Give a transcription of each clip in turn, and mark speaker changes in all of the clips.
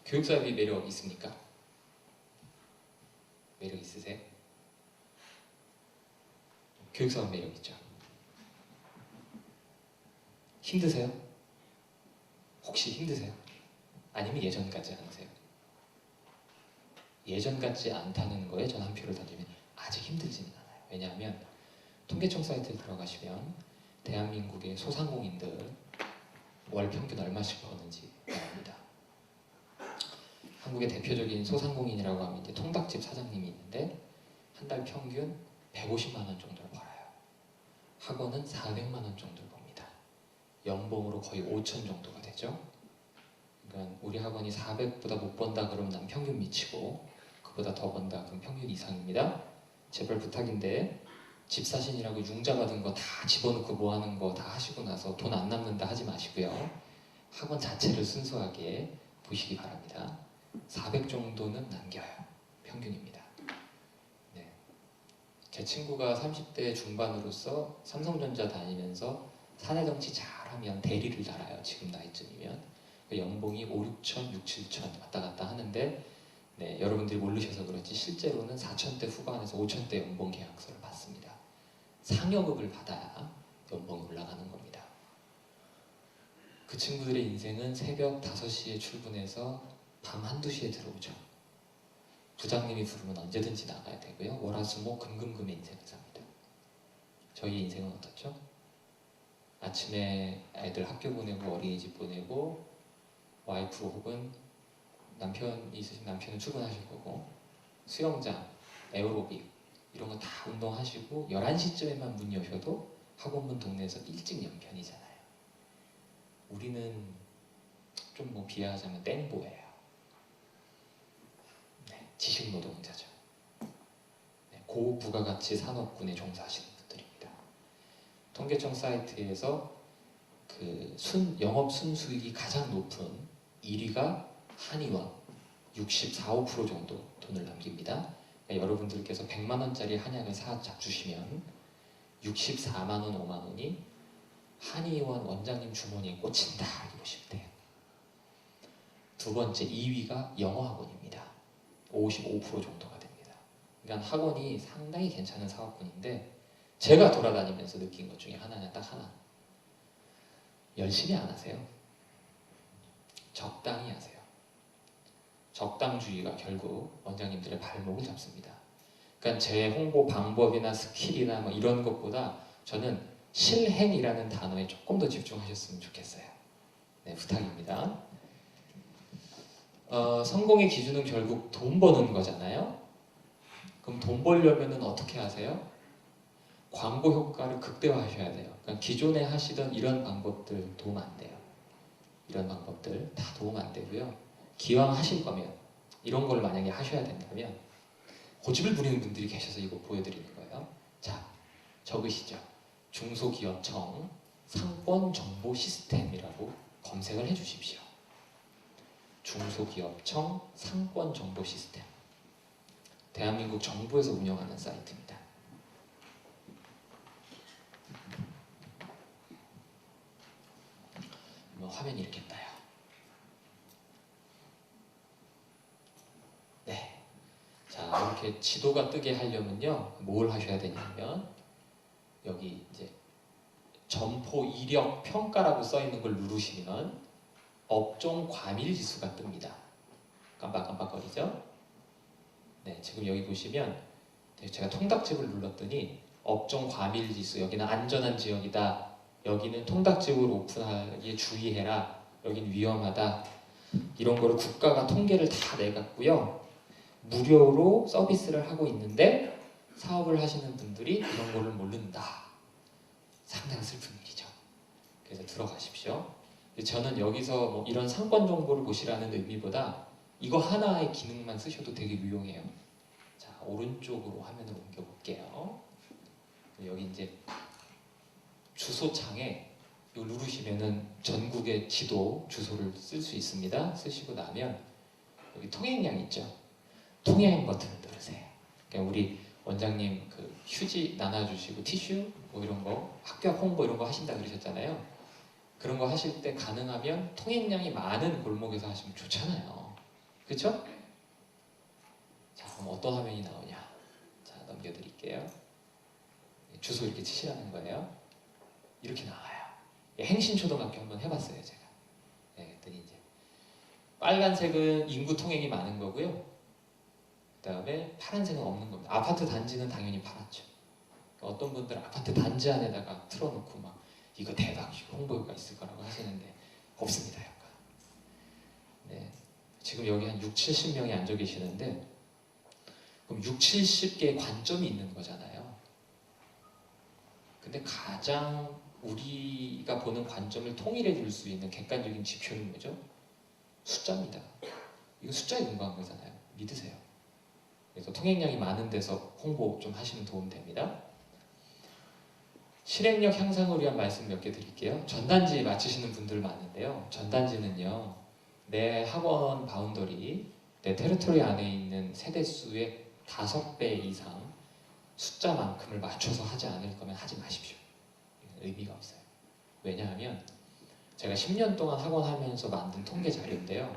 Speaker 1: 교육사업이 매력 있습니까? 매력 있으세요? 교육사업 매력 있죠. 힘드세요? 혹시 힘드세요? 아니면 예전 같지 않으세요? 예전 같지 않다는 거에 전 한 표를 던지면 아직 힘들지는 않아요. 왜냐하면 통계청 사이트에 들어가시면 대한민국의 소상공인들 월 평균 얼마씩 버는지 나옵니다. 한국의 대표적인 소상공인이라고 하면 이제 통닭집 사장님이 있는데 한 달 평균 150만 원 정도를 벌어요. 학원은 400만 원 정도를 법니다. 연봉으로 거의 5천 정도가 되죠. 그러니까 우리 학원이 400보다 못 번다 그러면 난 평균 미치고 그보다 더 번다 그럼 평균 이상입니다. 제발 부탁인데 집 사신이라고 융자 받은 거 다 집어넣고 뭐 하는 거 다 하시고 나서 돈 안 남는다 하지 마시고요. 학원 자체를 순수하게 보시기 바랍니다. 400 정도는 남겨요. 평균입니다. 네. 제 친구가 30대 중반으로서 삼성전자 다니면서 사내정치 잘하면 대리를 달아요. 지금 나이쯤이면. 연봉이 5, 6천, 6, 7천 왔다 갔다 하는데 네, 여러분들이 모르셔서 그렇지 실제로는 4천대 후반에서 5천대 연봉 계약서를 받습니다. 상여급을 받아야 연봉이 올라가는 겁니다. 그 친구들의 인생은 새벽 5시에 출근해서 밤 1, 2시에 들어오죠. 부장님이 부르면 언제든지 나가야 되고요. 월화수목 금금금의 인생을 삽니다. 저희 인생은 어떻죠? 아침에 애들 학교 보내고 어린이집 보내고 와이프 혹은 남편이 있으신 남편은 출근하실 거고 수영장, 에어로빅 이런 거 다 운동하시고 11시쯤에만 문 여셔도 학원문 동네에서 일찍 연 편이잖아요. 우리는 좀 뭐 비하하자면 땡보예요. 네, 지식노동자죠. 네, 고부가가치 산업군에 종사하시는 분들입니다. 통계청 사이트에서 그 영업 순수익이 가장 높은 1위가 한의원 64, 5% 정도 돈을 남깁니다. 그러니까 여러분들께서 100만 원짜리 한약을 잡수시면 64만 원, 5만 원이 한의원 원장님 주머니에 꽂힌다 이렇게 보시면 돼요. 두 번째 2위가 영어학원입니다. 55% 정도가 됩니다. 그러니까 학원이 상당히 괜찮은 사업군인데 제가 돌아다니면서 느낀 것 중에 하나냐 딱 하나. 열심히 안 하세요. 적당히 하세요. 적당주의가 결국 원장님들의 발목을 잡습니다. 그러니까 제 홍보 방법이나 스킬이나 뭐 이런 것보다 저는 실행이라는 단어에 조금 더 집중하셨으면 좋겠어요. 네, 부탁입니다. 성공의 기준은 결국 돈 버는 거잖아요. 그럼 돈 벌려면 어떻게 하세요? 광고 효과를 극대화하셔야 돼요. 그러니까 기존에 하시던 이런 방법들 도움 안 돼요. 이런 방법들 다 도움 안 되고요. 기왕 하실 거면 이런 걸 만약에 하셔야 된다면 고집을 부리는 분들이 계셔서 이거 보여드리는 거예요. 자, 적으시죠. 중소기업청 상권정보 시스템이라고 검색을 해주십시오. 중소기업청 상권정보 시스템. 대한민국 정부에서 운영하는 사이트입니다. 화면이 이렇게 떠요. 네. 자, 이렇게 지도가 뜨게 하려면요, 뭘 하셔야 되냐면 여기 이제 점포 이력 평가라고 써 있는 걸 누르시면 업종 과밀 지수가 뜹니다. 깜빡깜빡거리죠? 네, 지금 여기 보시면 제가 통닭집을 눌렀더니 업종 과밀 지수, 여기는 안전한 지역이다. 여기는 통닭집을 오픈하기에 주의해라. 여긴 위험하다. 이런 거를 국가가 통계를 다 내갖고요. 무료로 서비스를 하고 있는데 사업을 하시는 분들이 이런 거를 모른다. 상당히 슬픈 일이죠. 그래서 들어가십시오. 저는 여기서 뭐 이런 상권 정보를 보시라는 의미보다 이거 하나의 기능만 쓰셔도 되게 유용해요. 자, 오른쪽으로 화면을 옮겨볼게요. 여기 이제 주소창에 이거 누르시면은 전국의 지도 주소를 쓸 수 있습니다. 쓰시고 나면 여기 통행량 있죠. 통행 버튼을 누르세요. 그러니까 우리 원장님 그 휴지 나눠주시고 티슈 뭐 이런 거 학교 홍보 이런 거 하신다 그러셨잖아요. 그런 거 하실 때 가능하면 통행량이 많은 골목에서 하시면 좋잖아요. 그쵸? 자, 그럼 어떤 화면이 나오냐? 자, 넘겨드릴게요. 주소 이렇게 치시라는 거예요. 이렇게 나와요. 행신초등학교 한번 해봤어요, 제가. 그랬더니 이제 빨간색은 인구 통행이 많은 거고요. 그 다음에 파란색은 없는 겁니다. 아파트 단지는 당연히 파랗죠. 어떤 분들은 아파트 단지 안에다가 틀어놓고 막 이거 대박 홍보가 있을 거라고 하시는데 없습니다, 약간. 네, 지금 여기 한 6, 70명이 앉아 계시는데 그럼 6, 70개의 관점이 있는 거잖아요. 근데 가장 우리가 보는 관점을 통일해 줄 수 있는 객관적인 지표는 뭐죠? 숫자입니다. 이거 숫자에 근거한 거잖아요. 믿으세요. 그래서 통행량이 많은 데서 홍보 좀 하시면 도움 됩니다. 실행력 향상을 위한 말씀 몇 개 드릴게요. 전단지 맞추시는 분들 많은데요. 전단지는요, 내 학원 바운더리, 내 테리토리 안에 있는 세대수의 5배 이상 숫자만큼을 맞춰서 하지 않을 거면 하지 마십시오. 의미가 없어요. 왜냐하면 제가 10년 동안 학원 하면서 만든 통계 자료인데요.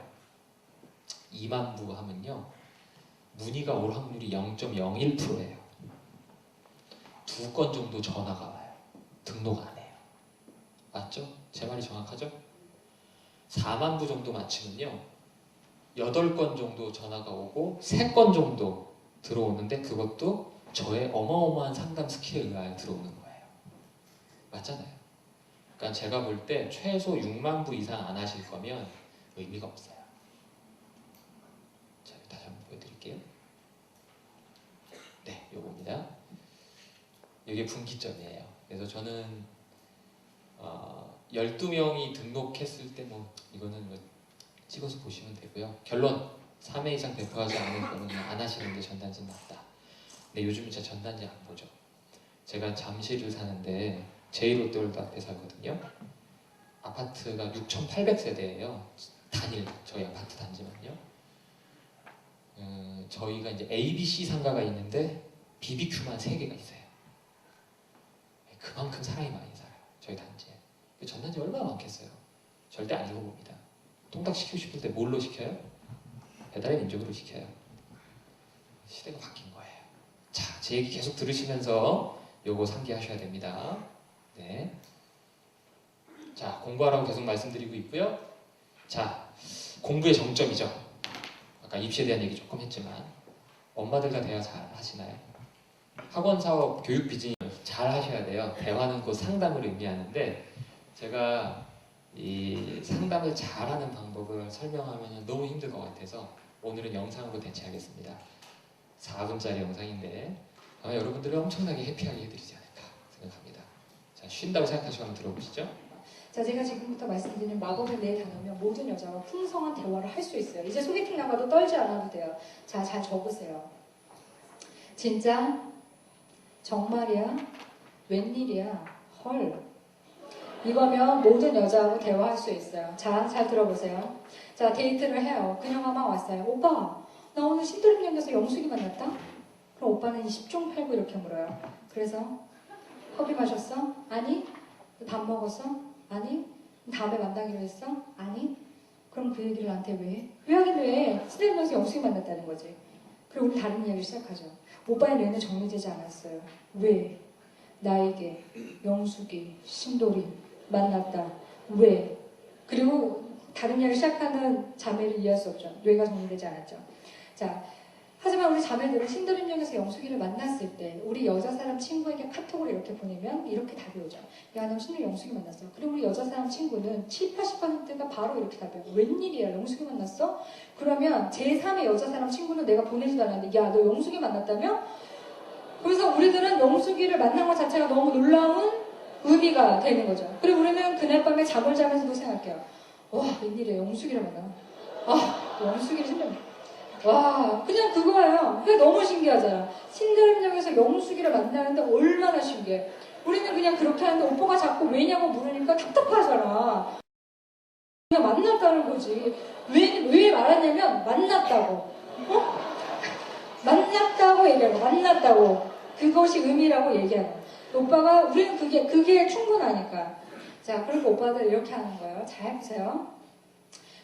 Speaker 1: 2만 부 하면요, 문의가 올 확률이 0.01%예요. 2건 정도 전화가 와요. 등록 안 해요. 맞죠? 제 말이 정확하죠? 4만 부 정도 맞히면요, 8건 정도 전화가 오고 3건 정도 들어오는데 그것도 저의 어마어마한 상담 스킬에 의하여 들어오는 거예요. 맞잖아요. 그러니까 제가 볼 때 최소 6만 부 이상 안 하실 거면 의미가 없어요. 자, 다시 한번 보여드릴게요. 네, 요겁니다. 이게 분기점이에요. 그래서 저는 12명이 등록했을 때 뭐 이거는 뭐 찍어서 보시면 되고요. 결론, 3회 이상 배포하지 않을 거는 안 하시는 게 전단지 낫다. 근데 요즘은 제가 전단지 안 보죠. 제가 잠실을 사는데 제1롯데월드 앞에 살거든요. 아파트가 6,800세대예요. 단일, 저희 아파트 단지만요. 저희가 이제 A, B, C 상가가 있는데 BBQ만 3개가 있어요. 그만큼 사람이 많이 살아요, 저희 단지에. 전단지 얼마나 많겠어요. 절대 안 읽어봅니다. 통닭 시키고 싶을 때 뭘로 시켜요? 배달의 민족으로 시켜요. 시대가 바뀐 거예요. 자, 제 얘기 계속 들으시면서 요거 상기하셔야 됩니다. 네. 자, 공부하라고 계속 말씀드리고 있고요. 자, 공부의 정점이죠. 아까 입시에 대한 얘기 조금 했지만 엄마들과 대화 잘 하시나요? 학원 사업, 교육 비즈니스 잘 하셔야 돼요. 대화는 곧 상담을 의미하는데 제가 이 상담을 잘하는 방법을 설명하면 너무 힘들 것 같아서 오늘은 영상으로 대체하겠습니다. 4분짜리 영상인데 아마 여러분들을 엄청나게 해피하게 해드리지 않을까 생각합니다. 자, 쉰다고 생각하시고 한번 들어보시죠.
Speaker 2: 자, 제가 지금부터 말씀드리는 마법의 네 단어면 모든 여자와 풍성한 대화를 할 수 있어요. 이제 소개팅 나가도 떨지 않아도 돼요. 자, 잘 적으세요. 진짜? 정말이야? 웬일이야? 헐. 이거면 모든 여자하고 대화할 수 있어요. 자, 잘 들어보세요. 자, 데이트를 해요. 그녀가 왔어요. 오빠, 나 오늘 신도림역에서 영숙이 만났다? 그럼 오빠는 10종 팔고 이렇게 물어요. 그래서 커피 마셨어? 아니. 밥 먹었어? 아니. 다음에 만나기로 했어? 아니. 그럼 그 얘기를 나한테 왜 해? 왜 하긴 왜? 신도림역에서 영숙이 만났다는 거지. 그리고 우리 다른 이야기를 시작하죠. 오빠의 뇌는 정리되지 않았어요. 왜? 나에게 영숙이, 신도림 만났다. 왜? 그리고 다른 이야기를 시작하는 자매를 이해할 수 없죠. 뇌가 정리되지 않았죠. 자, 하지만 우리 자매들은 신도림역에서 영숙이를 만났을 때 우리 여자 사람 친구에게 카톡을 이렇게 보내면 이렇게 답이 오죠. 야, 너 신도림 영숙이 만났어. 그리고 우리 여자 사람 친구는 7, 80%가 바로 이렇게 답해요. 웬일이야, 영숙이 만났어? 그러면 제3의 여자 사람 친구는 내가 보내지도 않았는데 야, 너 영숙이 만났다며? 그래서 우리들은 영숙이를 만난 것 자체가 너무 놀라운 의미가 되는 거죠. 그리고 우리는 그날 밤에 잠을 자면서도 생각해요. 와, 웬일이야, 영숙이를 만나. 아, 영숙이를 신경. 와, 그냥 그거예요. 그게 너무 신기하잖아. 신도림역에서 영숙이를 만나는데 얼마나 신기해. 우리는 그냥 그렇게 하는데 오빠가 자꾸 왜냐고 물으니까 답답하잖아. 그냥 만났다는 거지. 왜 말하냐면 만났다고. 어? 만났다고 얘기하고 만났다고. 그것이 의미라고 얘기하는 거야. 오빠가 우리는 그게 충분하니까. 자, 그리고 오빠들 이렇게 하는 거예요. 잘 보세요.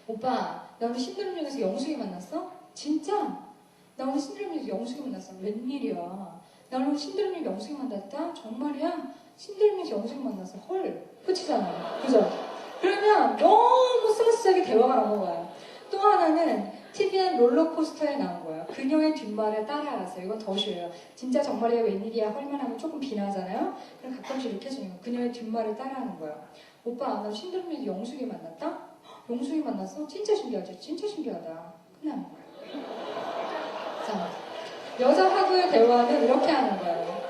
Speaker 2: 오빠, 나 오늘 신드롬역에서 영숙이 만났어? 진짜? 나 오늘 신드롬역에서 영숙이 만났어. 웬일이야? 나 오늘 신드롬역 영숙이 만났다? 정말이야? 신드롬역에서 영숙이 만났어. 헐. 끝이잖아. 그죠? 그러면 너무 스무스하게 대화가 넘어가요. 또 하나는 TVN 롤러코스터에 나온 거예요. 그녀의 뒷말에 따라가세요. 이건 더 쉬워요. 진짜 정말이야 웬일이야 헐만 하면 조금 비나잖아요. 그럼 가끔씩 이렇게 해주는 거예요. 그녀의 뒷말에 따라하는 거예요. 오빠 나 신드롬역에서 영숙이 만났다? 영숙이 만났어? 진짜 신기하지? 진짜 신기하다. 끝나는 거예요. 자, 여자하고의 대화는 이렇게 하는 거예요.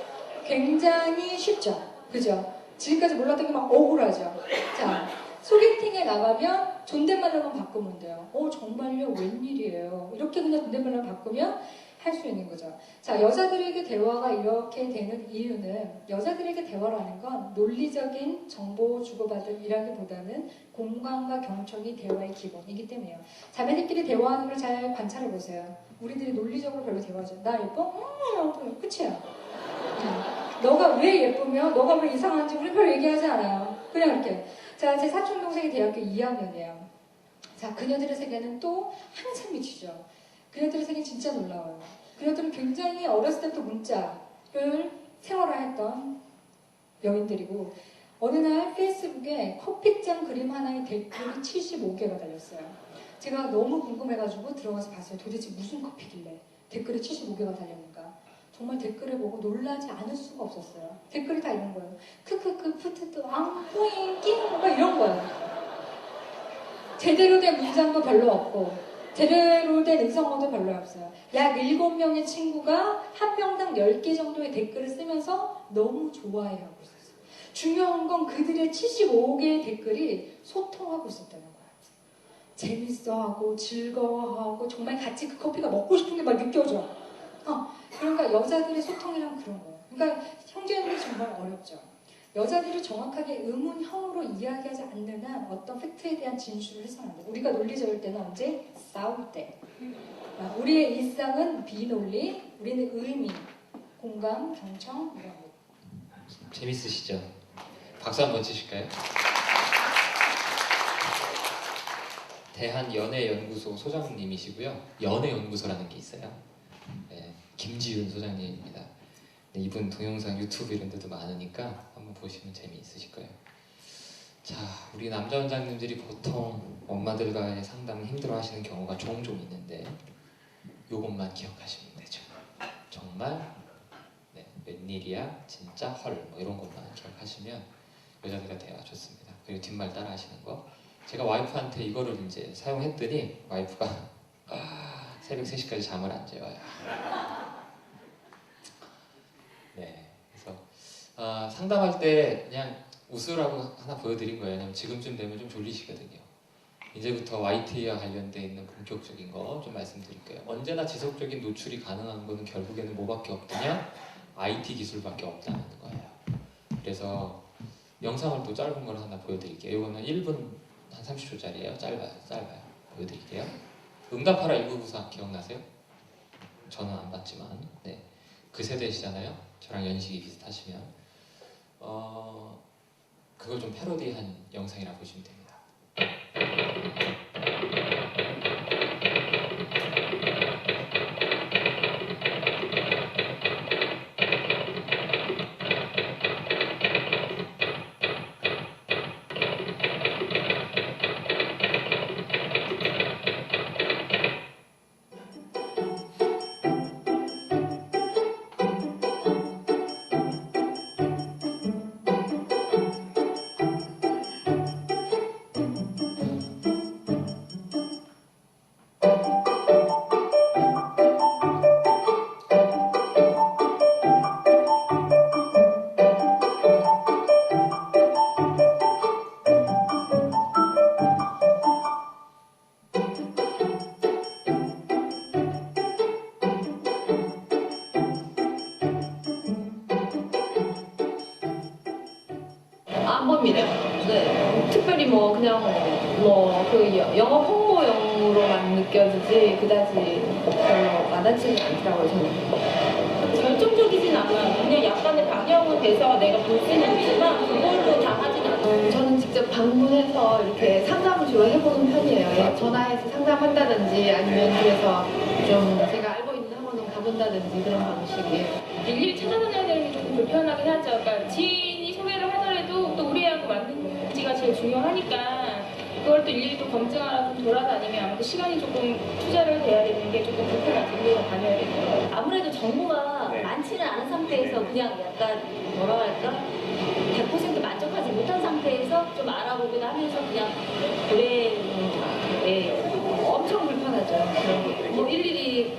Speaker 2: 굉장히 쉽죠? 그죠? 지금까지 몰랐던 게 막 억울하죠? 자, 소개팅에 나가면 존댓말로만 바꾸면 돼요. 정말요? 웬일이에요? 이렇게 그냥 존댓말로 바꾸면 할 수 있는 거죠. 자, 여자들에게 대화가 이렇게 되는 이유는 여자들에게 대화라는 건 논리적인 정보 주고받음이라기보다는 공감과 경청이 대화의 기본이기 때문이에요. 자매들끼리 대화하는 걸 잘 관찰해 보세요. 우리들이 논리적으로 별로 대화하죠. 나 예뻐? 끝이야. 너가 왜 예쁘며 너가 왜 이상한지 우리 별로 얘기하지 않아요. 그냥 이렇게. 자, 제 사촌 동생이 대학교 2학년이에요. 자, 그녀들의 세계는 또 한참 미치죠. 그녀들의 세계는 진짜 놀라워요. 그녀들은 굉장히 어렸을 때부터 문자를 생활화했던 여인들이고 어느 날 페이스북에 커피잔 그림 하나에 댓글이 75개가 달렸어요. 제가 너무 궁금해가지고 들어가서 봤어요. 도대체 무슨 커피길래 댓글이 75개가 달렸는가. 정말 댓글을 보고 놀라지 않을 수가 없었어요. 댓글이 다 이런 거예요. 크크크 푸트트 앙뿌잉 낑 막 이런 거예요. 제대로 된 문장도 별로 없고 제대로 된 의성어도 별로 없어요. 약 7명의 친구가 한 명당 10개 정도의 댓글을 쓰면서 너무 좋아해하고 있었어요. 중요한 건 그들의 75개의 댓글이 소통하고 있었다는 거예요. 재밌어하고 즐거워하고 정말 같이 그 커피가 먹고 싶은 게 막 느껴져. 그러니까 여자들의 소통이란 그런 거예요. 그러니까 형제들이 정말 어렵죠. 여자들이 정확하게 의문형으로 이야기하지 않는 한 어떤 팩트에 대한 진술을 해서는 안 돼요. 우리가 논리적일 때는 언제? 싸울 때. 우리의 일상은 비논리, 우리는 의미, 공감, 경청 이런 거.
Speaker 1: 재밌으시죠? 박수 한번 치실까요? 대한연애연구소 소장님이시고요. 연애연구소라는 게 있어요. 네, 김지윤 소장님입니다. 네, 이분 동영상 유튜브 이런 데도 많으니까 한번 보시면 재미있으실 거예요. 자, 우리 남자 원장님들이 보통 엄마들과의 상담을 힘들어 하시는 경우가 종종 있는데 요것만 기억하시면 되죠. 정말 네, 웬일이야, 진짜 헐, 뭐 이런 것만 기억하시면 여자들과 대화 좋습니다. 그리고 뒷말 따라 하시는 거. 제가 와이프한테 이거를 이제 사용했더니 와이프가 새벽 3시까지 잠을 안 재워요. 네, 그래서 상담할 때 그냥 웃으라고 하나 보여드린 거예요. 왜냐면 지금쯤 되면 좀 졸리시거든요. 이제부터 YT와 관련돼 있는 본격적인 거 좀 말씀드릴게요. 언제나 지속적인 노출이 가능한 거는 결국에는 뭐밖에 없느냐? IT 기술밖에 없다는 거예요. 그래서 영상을 또 짧은 걸 하나 보여드릴게요. 이거는 1분 한 30초짜리예요. 짧아요. 보여드릴게요. 응답하라 1994 기억나세요? 저는 안 봤지만 네, 그 세대시잖아요. 저랑 연식이 비슷하시면 그걸 좀 패러디한 영상이라 보시면 됩니다.
Speaker 3: 안 봅니다. 네. 특별히 뭐 그냥 뭐 그 영업 홍보용으로만 느껴지지 그다지 별로 와닿지는 않더라고요. 저는 결정적이진 않아요. 그냥 약간의 방향은 돼서 내가 볼 수는 있지만 그걸로 다 하진 않아요. 저는 직접 방문해서 이렇게 상담을 주로 해보는 편이에요. 전화해서 상담한다든지 아니면 그래서 좀 제가 알고 있는 학원을 가본다든지 그런 방식이에요.
Speaker 4: 일일이 찾아다녀야 되는 게 조금 불편하긴 하죠. 그러니까 지인이 소개를 하더라도 또 우리 애하고 맞는지가 제일 중요하니까 그걸 또 일일이 또 검증하러 좀 돌아다니면 아무래도 시간이 조금 투자를 돼야 되는 게 조금 불편하지. 우리가 다녀야 되는
Speaker 5: 아무래도 정보가 많지는 않은 상태에서 그냥 약간 뭐라 할까 100% 만족하지 못한 상태에서 좀 알아보기도 하면서 그냥
Speaker 3: 엄청 불편하죠. 그런 게. 뭐 일일이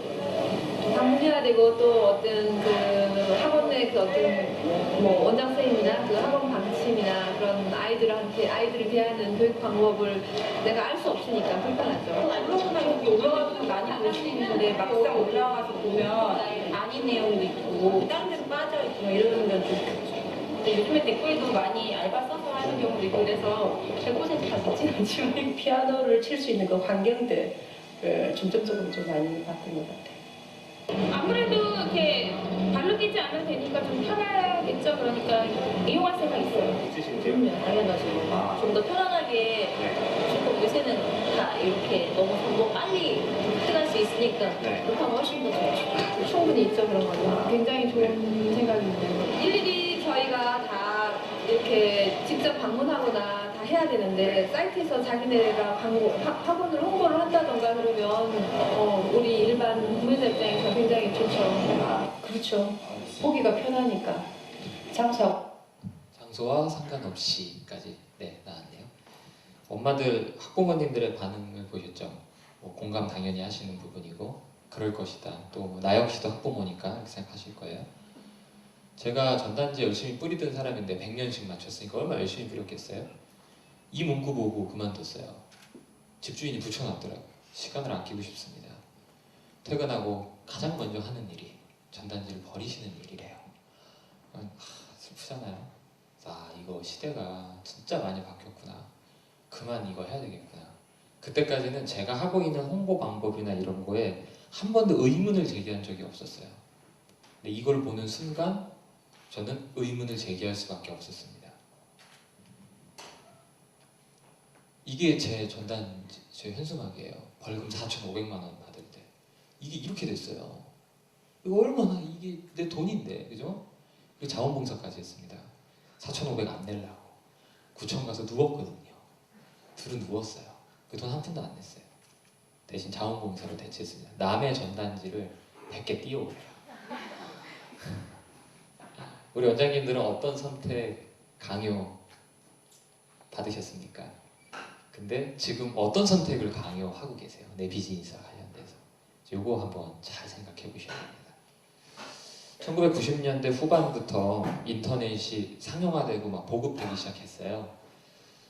Speaker 3: 방문해야 되고 또 어떤 그 학원 내 그 어떤 뭐 원장 선생님이나 그 학원 방침이나 그런 아이들을 대하는 교육 방법을 내가 알 수 없으니까 불편하죠.
Speaker 4: 올라가서 많이 볼 수 있는데 막상 올라가서 보면 아닌 내용도 있고 다른 데서 빠져있고 이러는 건 좀 근데 요즘에 댓글도 많이 알바 써서 하는 경우도 있고 그래서 100%다 믿지는 않지만
Speaker 6: 피아노를 칠 수 있는 그 환경들을 중점적으로 좀 많이 봤던 것 같아요.
Speaker 4: 아무래도 이렇게 발로 뛰지 않으면 되니까 좀 편하겠죠. 그러니까 이용할 수가 있어요.
Speaker 5: 그러면 당연하죠. 좀 더 편안하게 조금 요새는 다 이렇게 너무 빨리 획득할 수 있으니까 그렇게 하면 훨씬 더 좋죠.
Speaker 3: 충분히 있죠 그런 거는. 굉장히 좋은 생각인데 일일이 저희가 다 이렇게 직접 방문하거나 다 해야 되는데 사이트에서 자기네가 학원을 홍보를 한다던가 그러면 우리 일반 구매자 입장에서 굉장히 좋죠.
Speaker 6: 그렇죠. 보기가 편하니까.
Speaker 1: 장소와 상관없이까지 나왔네요. 엄마들, 학부모님들의 반응을 보셨죠? 뭐 공감 당연히 하시는 부분이고 그럴 것이다. 또 나 역시도 학부모니까 이렇게 생각하실 거예요. 제가 전단지 열심히 뿌리던 사람인데 100년씩 맞췄으니까 얼마나 열심히 뿌렸겠어요? 이 문구 보고 그만뒀어요. 집주인이 붙여놨더라고요. 시간을 아끼고 싶습니다. 퇴근하고 가장 먼저 하는 일이 전단지를 버리시는 일이래요. 슬프잖아요. 이거 시대가 진짜 많이 바뀌었구나. 그만 이거 해야 되겠구나. 그때까지는 제가 하고 있는 홍보 방법이나 이런 거에 한 번도 의문을 제기한 적이 없었어요. 근데 이걸 보는 순간 저는 의문을 제기할 수밖에 없었습니다. 이게 제 전단지, 제 현수막이에요. 벌금 4,500만 원 받을 때. 이게 이렇게 됐어요. 이거 얼마나 이게 내 돈인데, 그죠? 그리고 자원봉사까지 했습니다. 4,500 안 내려고. 구청 가서 누웠거든요. 둘은 누웠어요. 그 돈 한 푼도 안 냈어요. 대신 자원봉사로 대체했습니다. 남의 전단지를 100개 띄워오래요. 우리 원장님들은 어떤 선택 강요 받으셨습니까? 근데 지금 어떤 선택을 강요하고 계세요? 내 비즈니스와 관련돼서. 요거 한번 잘 생각해 보셔야 됩니다. 1990년대 후반부터 인터넷이 상용화되고 막 보급되기 시작했어요.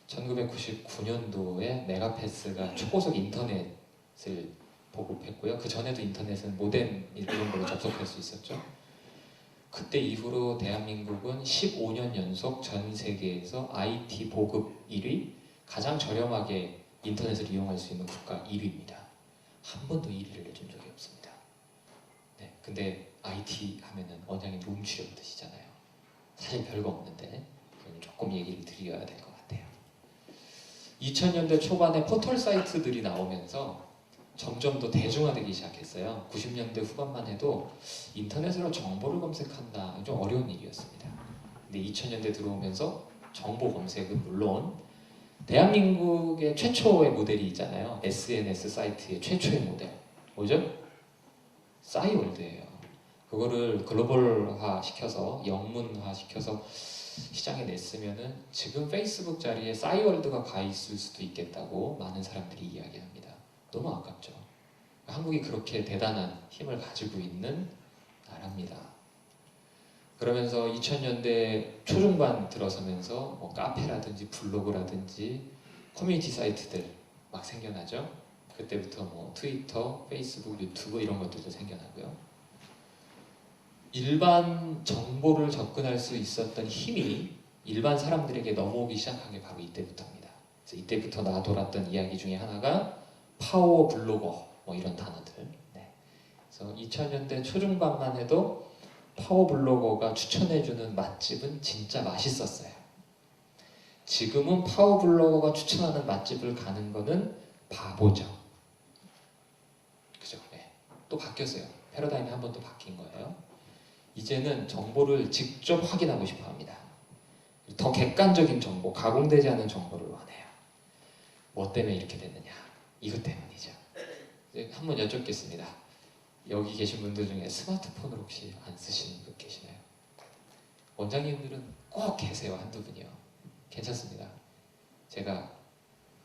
Speaker 1: 1999년도에 메가패스가 초고속 인터넷을 보급했고요. 그 전에도 인터넷은 모뎀 이런 걸로 접속할 수 있었죠. 그때 이후로 대한민국은 15년 연속 전 세계에서 IT 보급 1위, 가장 저렴하게 인터넷을 이용할 수 있는 국가 1위입니다. 한 번도 1위를 내준 적이 없습니다. 네, 근데 IT 하면은 원장님 룸치려 드시잖아요. 사실 별거 없는데 조금 얘기를 드려야 될 것 같아요. 2000년대 초반에 포털 사이트들이 나오면서 점점 더 대중화되기 시작했어요. 90년대 후반만 해도 인터넷으로 정보를 검색한다 좀 어려운 일이었습니다. 근데 2000년대 들어오면서 정보 검색은 물론 대한민국의 최초의 모델이 있잖아요. SNS 사이트의 최초의 모델 뭐죠? 싸이월드예요. 그거를 글로벌화 시켜서 영문화 시켜서 시장에 냈으면은 지금 페이스북 자리에 싸이월드가 가 있을 수도 있겠다고 많은 사람들이 이야기합니다. 너무 아깝죠. 한국이 그렇게 대단한 힘을 가지고 있는 나라입니다. 그러면서 2000년대 초중반 들어서면서 뭐 카페라든지 블로그라든지 커뮤니티 사이트들 막 생겨나죠. 그때부터 뭐 트위터, 페이스북, 유튜브 이런 것들도 생겨나고요. 일반 정보를 접근할 수 있었던 힘이 일반 사람들에게 넘어오기 시작한 게 바로 이때부터입니다. 그래서 이때부터 나 돌았던 이야기 중에 하나가 파워 블로거 뭐 이런 단어들. 네. 그래서 2000년대 초중반만 해도 파워 블로거가 추천해주는 맛집은 진짜 맛있었어요. 지금은 파워블로거가 추천하는 맛집을 가는 거는 바보죠. 그죠? 네. 또 바뀌었어요. 패러다임이 한 번 또 바뀐 거예요. 이제는 정보를 직접 확인하고 싶어 합니다. 더 객관적인 정보, 가공되지 않은 정보를 원해요. 뭐 때문에 이렇게 됐느냐? 이것 때문이죠. 이제 한번 여쭙겠습니다. 여기 계신 분들 중에 스마트폰을 혹시 안 쓰시는 분 계시나요? 원장님들은 꼭 계세요. 한두 분이요. 괜찮습니다. 제가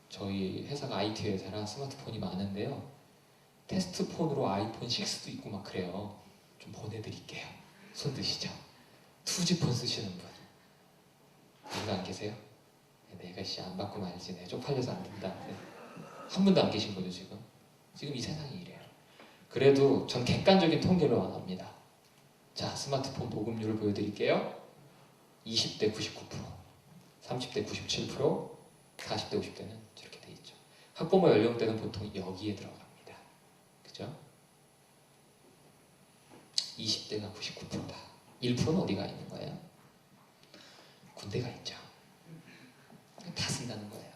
Speaker 1: 저희 회사가 IT 회사라 스마트폰이 많은데요. 테스트폰으로 아이폰 6도 있고 막 그래요. 좀 보내드릴게요. 손 드시죠. 2G폰 쓰시는 분 누구 안 계세요? 내가 안 받고 말지. 내 쪽팔려서 안 된다. 한 분도 안 계신 거죠 지금? 지금 이 세상이 이래요. 그래도 전 객관적인 통계를 원합니다. 자, 스마트폰 보급률을 보여드릴게요. 20대 99%, 30대 97%, 40대 50대는 저렇게 돼 있죠. 학부모 연령대는 보통 여기에 들어갑니다. 그죠? 20대가 99%다. 1%는 어디가 있는 거예요? 군대가 있죠. 다 쓴다는 거예요.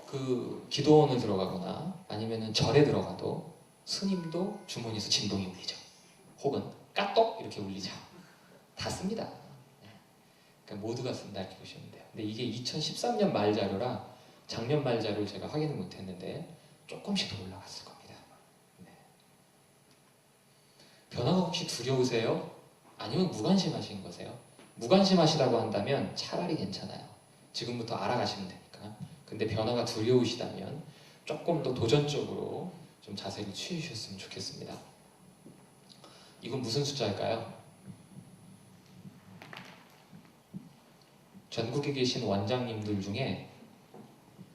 Speaker 1: 그 기도원을 들어가거나 아니면은 절에 들어가도 스님도 주머니에서 진동이 울리죠. 혹은 까똑 이렇게 울리죠. 다 씁니다. 그러니까 모두가 쓴다 이렇게 보시면 돼요. 근데 이게 2013년 말 자료라 작년 말 자료를 제가 확인을 못했는데 조금씩 더 올라갔을 겁니다. 네. 변화가 혹시 두려우세요? 아니면 무관심하신 거세요? 무관심하시다고 한다면 차라리 괜찮아요. 지금부터 알아가시면 되니까. 근데 변화가 두려우시다면 조금 더 도전적으로 좀 자세를 취해주셨으면 좋겠습니다. 이건 무슨 숫자일까요? 전국에 계신 원장님들 중에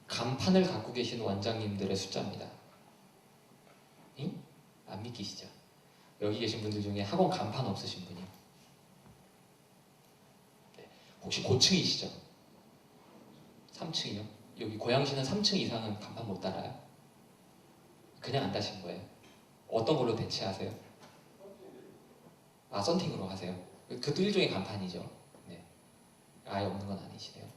Speaker 1: 간판을 갖고 계신 원장님들의 숫자입니다. 응? 안 믿기시죠? 여기 계신 분들 중에 학원 간판 없으신 분이요? 네. 혹시 고층이시죠? 3층이요? 여기 고양시는 3층 이상은 간판 못 달아요? 그냥 안 다신 거예요? 어떤 걸로 대체하세요? 아, 썬팅으로 하세요? 그것도 일종의 간판이죠. 네. 아예 없는 건 아니시네요.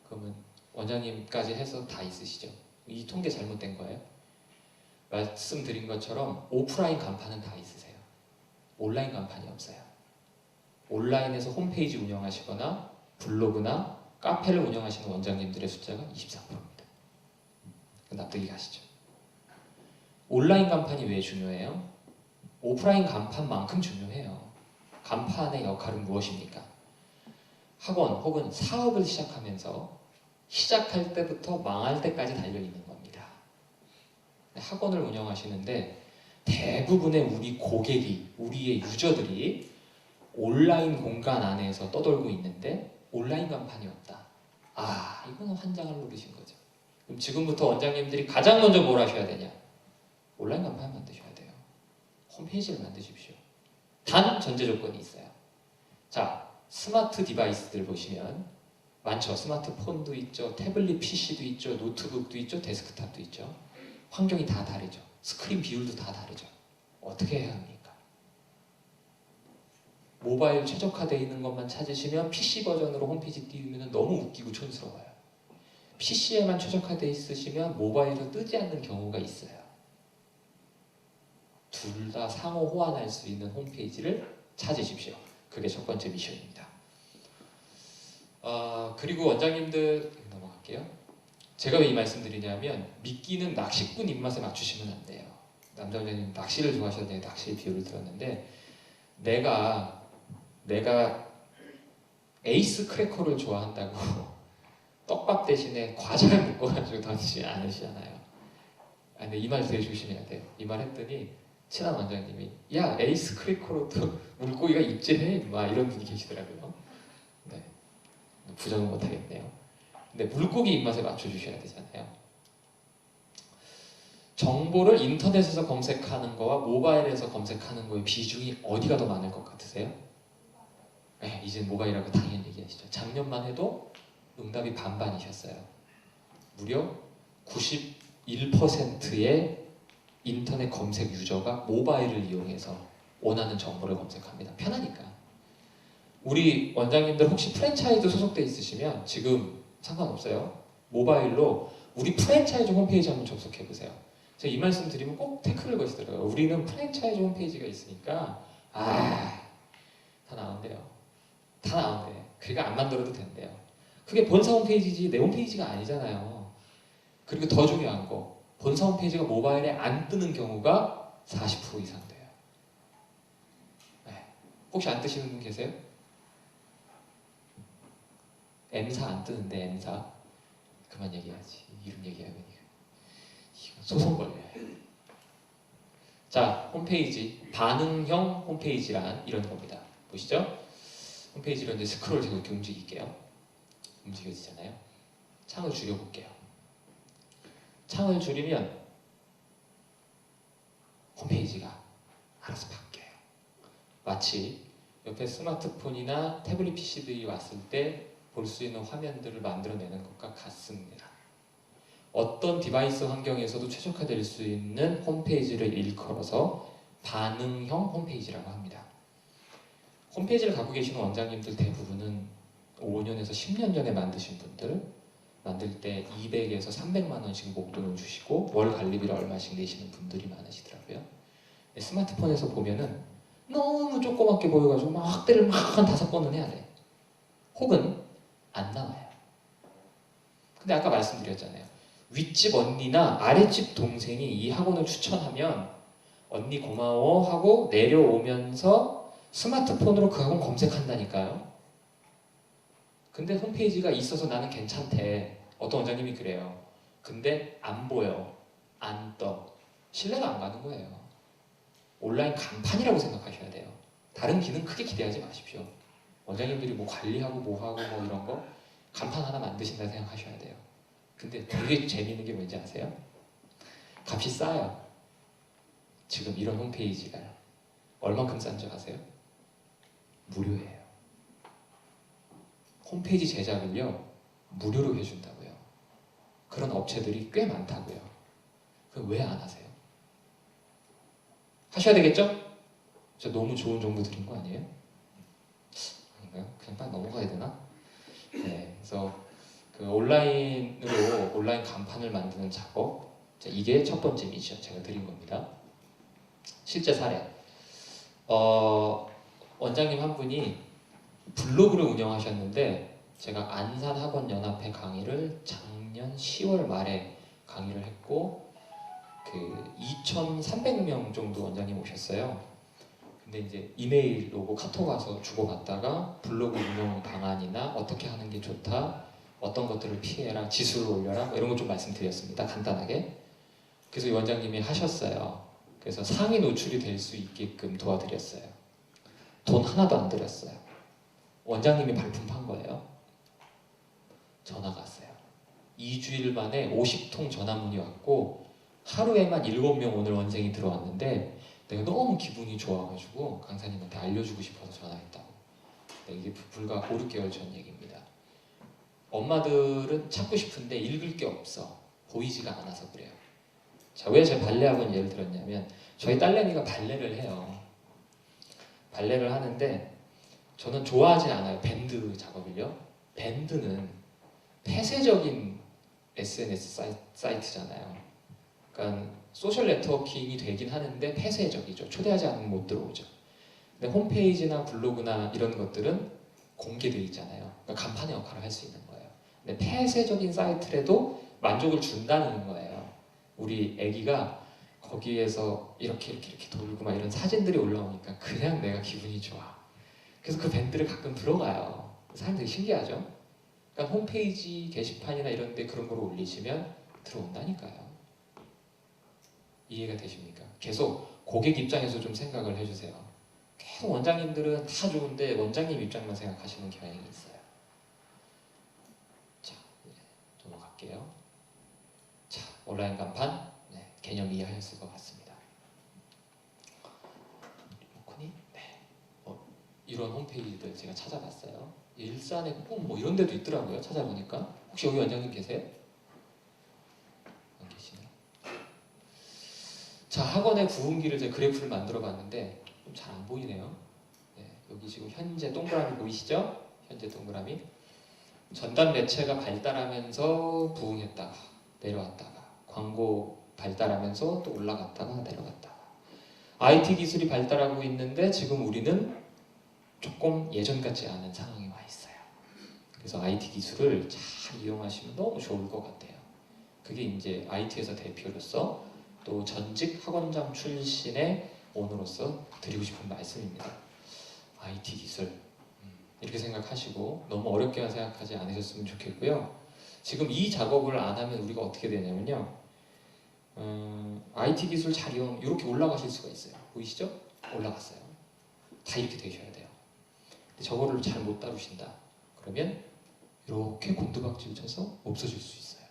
Speaker 1: 그러면 원장님까지 해서 다 있으시죠? 이 통계 잘못된 거예요? 말씀드린 것처럼 오프라인 간판은 다 있으세요. 온라인 간판이 없어요. 온라인에서 홈페이지 운영하시거나 블로그나 카페를 운영하시는 원장님들의 숫자가 24%입니다. 납득이 가시죠? 온라인 간판이 왜 중요해요? 오프라인 간판만큼 중요해요. 간판의 역할은 무엇입니까? 학원 혹은 사업을 시작하면서 시작할 때부터 망할 때까지 달려있는 겁니다. 학원을 운영하시는데 대부분의 우리 고객이, 우리의 유저들이 온라인 공간 안에서 떠돌고 있는데 온라인 간판이 없다. 아, 이거는 환장을 노리신 거죠. 그럼 지금부터 원장님들이 가장 먼저 뭘 하셔야 되냐? 온라인 간판을 만드셔야 돼요. 홈페이지를 만드십시오. 단 전제 조건이 있어요. 자, 스마트 디바이스들 보시면 많죠. 스마트폰도 있죠, 태블릿 PC도 있죠, 노트북도 있죠, 데스크탑도 있죠. 환경이 다 다르죠. 스크린 비율도 다 다르죠. 어떻게 해야 합니까? 모바일 최적화되어 있는 것만 찾으시면 PC 버전으로 홈페이지 띄우면 너무 웃기고 촌스러워요. PC에만 최적화되어 있으시면 모바일로 뜨지 않는 경우가 있어요. 둘 다 상호 호환할 수 있는 홈페이지를 찾으십시오. 그게 첫 번째 미션입니다. 그리고 원장님들 넘어갈게요. 제가 왜 이 말씀드리냐면 미끼는 낚시꾼 입맛에 맞추시면 안 돼요. 남자 원장님 낚시를 좋아하셔서 낚시의 비유를 들었는데 내가 에이스 크래커를 좋아한다고 떡밥 대신에 과자를 묶어가지고 던지지 않으시잖아요. 근데 이 말 되게 조심해야 돼요. 이 말 했더니 친한 원장님이 야 에이스 크래커로 또 물고기가 입질해 막 이런 분이 계시더라고요. 네. 부정은 못하겠네요. 근데 물고기 입맛에 맞춰주셔야 되잖아요. 정보를 인터넷에서 검색하는 거와 모바일에서 검색하는 거의 비중이 어디가 더 많을 것 같으세요? 네, 이제 모바일하고 당연히 얘기하시죠. 작년만 해도 응답이 반반이셨어요. 무려 91%의 인터넷 검색 유저가 모바일을 이용해서 원하는 정보를 검색합니다. 편하니까. 우리 원장님들 혹시 프랜차이즈 소속돼 있으시면 지금 상관없어요. 모바일로 우리 프랜차이즈 홈페이지 한번 접속해 보세요. 제가 이 말씀 드리면 꼭 태클을 거시더라고요. 우리는 프랜차이즈 홈페이지가 있으니까 다 나온대요. 다 나온대. 그러니까 안 만들어도 된대요. 그게 본사 홈페이지지 내 홈페이지가 아니잖아요. 그리고 더 중요한 거, 본사 홈페이지가 모바일에 안 뜨는 경우가 40% 이상 돼요. 네. 혹시 안 뜨시는 분 계세요? M사 안 뜨는데 M사 그만 얘기하지. 이름 얘기하면 이거 소송 걸려요. 자, 홈페이지 반응형 홈페이지란 이런 겁니다. 보시죠? 홈페이지로 이제 스크롤 제가 이렇게 움직일게요. 움직여지잖아요. 창을 줄여볼게요. 창을 줄이면 홈페이지가 알아서 바뀌어요. 마치 옆에 스마트폰이나 태블릿 PC들이 왔을 때 볼 수 있는 화면들을 만들어내는 것과 같습니다. 어떤 디바이스 환경에서도 최적화될 수 있는 홈페이지를 일컬어서 반응형 홈페이지라고 합니다. 홈페이지를 갖고 계시는 원장님들 대부분은 5년에서 10년 전에 만드신 분들, 만들 때 200에서 300만 원씩 목돈을 주시고 월 관리비를 얼마씩 내시는 분들이 많으시더라고요. 스마트폰에서 보면은 너무 조그맣게 보여가지고 막 확대를 막 한 5번은 해야 돼. 혹은 안 나와요. 근데 아까 말씀드렸잖아요. 윗집 언니나 아랫집 동생이 이 학원을 추천하면 언니 고마워 하고 내려오면서 스마트폰으로 그 학원 검색한다니까요. 근데 홈페이지가 있어서 나는 괜찮대. 어떤 원장님이 그래요. 근데 안 보여. 안 떠. 신뢰가 안 가는 거예요. 온라인 간판이라고 생각하셔야 돼요. 다른 기능 크게 기대하지 마십시오. 원장님들이 뭐 관리하고 뭐하고 뭐 이런 거 간판 하나 만드신다 생각하셔야 돼요. 근데 되게 재미있는 게 뭔지 아세요? 값이 싸요. 지금 이런 홈페이지가요. 얼만큼 싼 줄 아세요? 무료예요. 홈페이지 제작을요 무료로 해준다고요. 그런 업체들이 꽤 많다고요. 그럼 왜 안 하세요? 하셔야 되겠죠? 저 너무 좋은 정보 드린 거 아니에요? 아닌가요? 그냥 빨리 넘어가야 되나? 네, 그래서 그 온라인으로 온라인 간판을 만드는 작업, 이게 첫 번째 미션 제가 드린 겁니다. 실제 사례. 원장님 한 분이 블로그를 운영하셨는데 제가 안산학원연합회 강의를 작년 10월 말에 강의를 했고 그 2,300명 정도 원장님 오셨어요. 근데 이제 이메일 오고 카톡 와서 주고받다가 블로그 운영 방안이나 어떻게 하는 게 좋다, 어떤 것들을 피해라, 지수를 올려라 뭐 이런 거 좀 말씀드렸습니다. 간단하게. 그래서 이 원장님이 하셨어요. 그래서 상위 노출이 될 수 있게끔 도와드렸어요. 돈 하나도 안 들였어요. 원장님이 발품 판 거예요. 전화가 왔어요. 2주일 만에 50통 전화문이 왔고 하루에만 7명 오늘 원생이 들어왔는데 내가 너무 기분이 좋아가지고 강사님한테 알려주고 싶어서 전화했다고. 이게 불과 5, 6개월 전 얘기입니다. 엄마들은 찾고 싶은데 읽을 게 없어. 보이지가 않아서 그래요. 자, 왜 제가 발레학원 예를 들었냐면 저희 딸내미가 발레를 해요. 발레를 하는데 저는 좋아하지 않아요. 밴드 작업을요. 밴드는 폐쇄적인 SNS 사이트잖아요. 그러니까 소셜 네트워킹이 되긴 하는데 폐쇄적이죠. 초대하지 않으면 못 들어오죠. 근데 홈페이지나 블로그나 이런 것들은 공개되어 있잖아요. 그러니까 간판의 역할을 할 수 있는 거예요. 근데 폐쇄적인 사이트라도 만족을 준다는 거예요. 우리 애기가 거기에서 이렇게 돌고 막 이런 사진들이 올라오니까 그냥 내가 기분이 좋아. 그래서 그 밴드를 가끔 들어가요. 사람들이 신기하죠? 그러니까 홈페이지 게시판이나 이런 데 그런 걸 올리시면 들어온다니까요. 이해가 되십니까? 계속 고객 입장에서 좀 생각을 해주세요. 계속 원장님들은 다 좋은데 원장님 입장만 생각하시는 경향이 있어요. 자, 넘어갈게요. 자, 온라인 간판 개념 이해하셨을 것 같습니다. 리모컨이? 네. 이런 홈페이지들 제가 찾아봤어요. 일산의 꿈 뭐 이런 데도 있더라고요. 찾아보니까. 혹시 여기 원장님 계세요? 안 계시나요? 자, 학원의 부흥기를 제가 그래프를 만들어 봤는데 좀 잘 안 보이네요. 네, 여기 지금 현재 동그라미 보이시죠? 현재 동그라미. 전단 매체가 발달하면서 부흥했다가 내려왔다가, 광고 발달하면서 또 올라갔다가 내려갔다가, IT 기술이 발달하고 있는데 지금 우리는 조금 예전 같지 않은 상황에 와 있어요. 그래서 IT 기술을 잘 이용하시면 너무 좋을 것 같아요. 그게 이제 IT에서 대표로서 또 전직 학원장 출신의 오너로서 드리고 싶은 말씀입니다. IT 기술 이렇게 생각하시고 너무 어렵게만 생각하지 않으셨으면 좋겠고요. 지금 이 작업을 안 하면 우리가 어떻게 되냐면요, IT 기술 잘 이용 이렇게 올라가실 수가 있어요. 보이시죠? 올라갔어요. 다 이렇게 되셔야 돼요. 근데 저거를 잘 못 다루신다 그러면 이렇게 곤두박질 쳐서 없어질 수 있어요.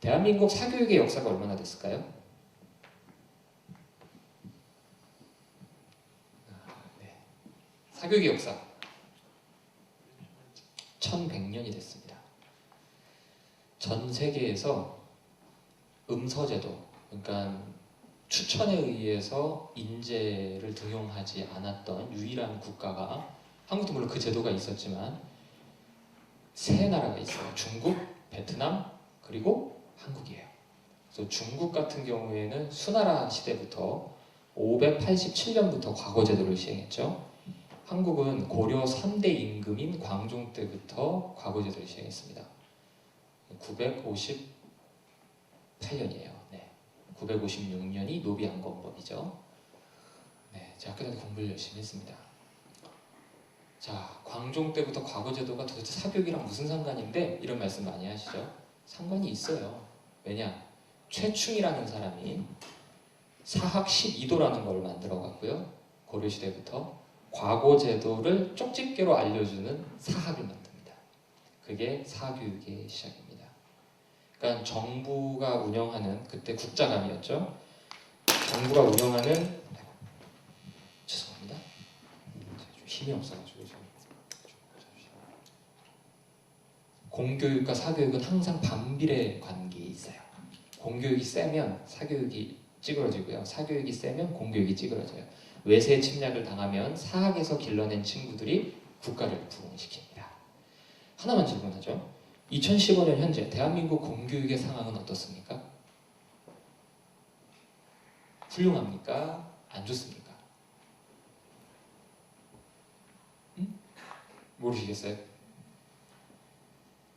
Speaker 1: 대한민국 사교육의 역사가 얼마나 됐을까요? 네. 사교육의 역사 1100년이 됐습니다. 전 세계에서 음서제도, 그러니까 추천에 의해서 인재를 등용하지 않았던 유일한 국가가, 한국도 물론 그 제도가 있었지만 세 나라가 있어요. 중국, 베트남, 그리고 한국이에요. 그래서 중국 같은 경우에는 수나라 시대부터 587년부터 과거제도를 시행했죠. 한국은 고려 3대 임금인 광종 때부터 과거제도를 시행했습니다. 958년이에요. 네. 956년이 노비안건법이죠. 네, 제가 학교 다닐 때 공부를 열심히 했습니다. 자, 광종 때부터 과거제도가 도대체 사교육이랑 무슨 상관인데? 이런 말씀 많이 하시죠. 상관이 있어요. 왜냐? 최충이라는 사람이 사학 12도라는 걸 만들어갔고요. 고려시대부터 과거제도를 쪽집게로 알려주는 사학을 만듭니다. 그게 사교육의 시작입니다. 그러니까 정부가 운영하는, 그때 국자감이었죠. 정부가 운영하는, 죄송합니다. 좀 힘이 없어가지고 공교육과 사교육은 항상 반비례 관계에 있어요. 공교육이 세면 사교육이 찌그러지고요. 사교육이 세면 공교육이 찌그러져요. 외세 침략을 당하면 사학에서 길러낸 친구들이 국가를 부흥시킵니다. 하나만 질문하죠. 2015년 현재 대한민국 공교육의 상황은 어떻습니까? 훌륭합니까? 안 좋습니까? 모르시겠어요?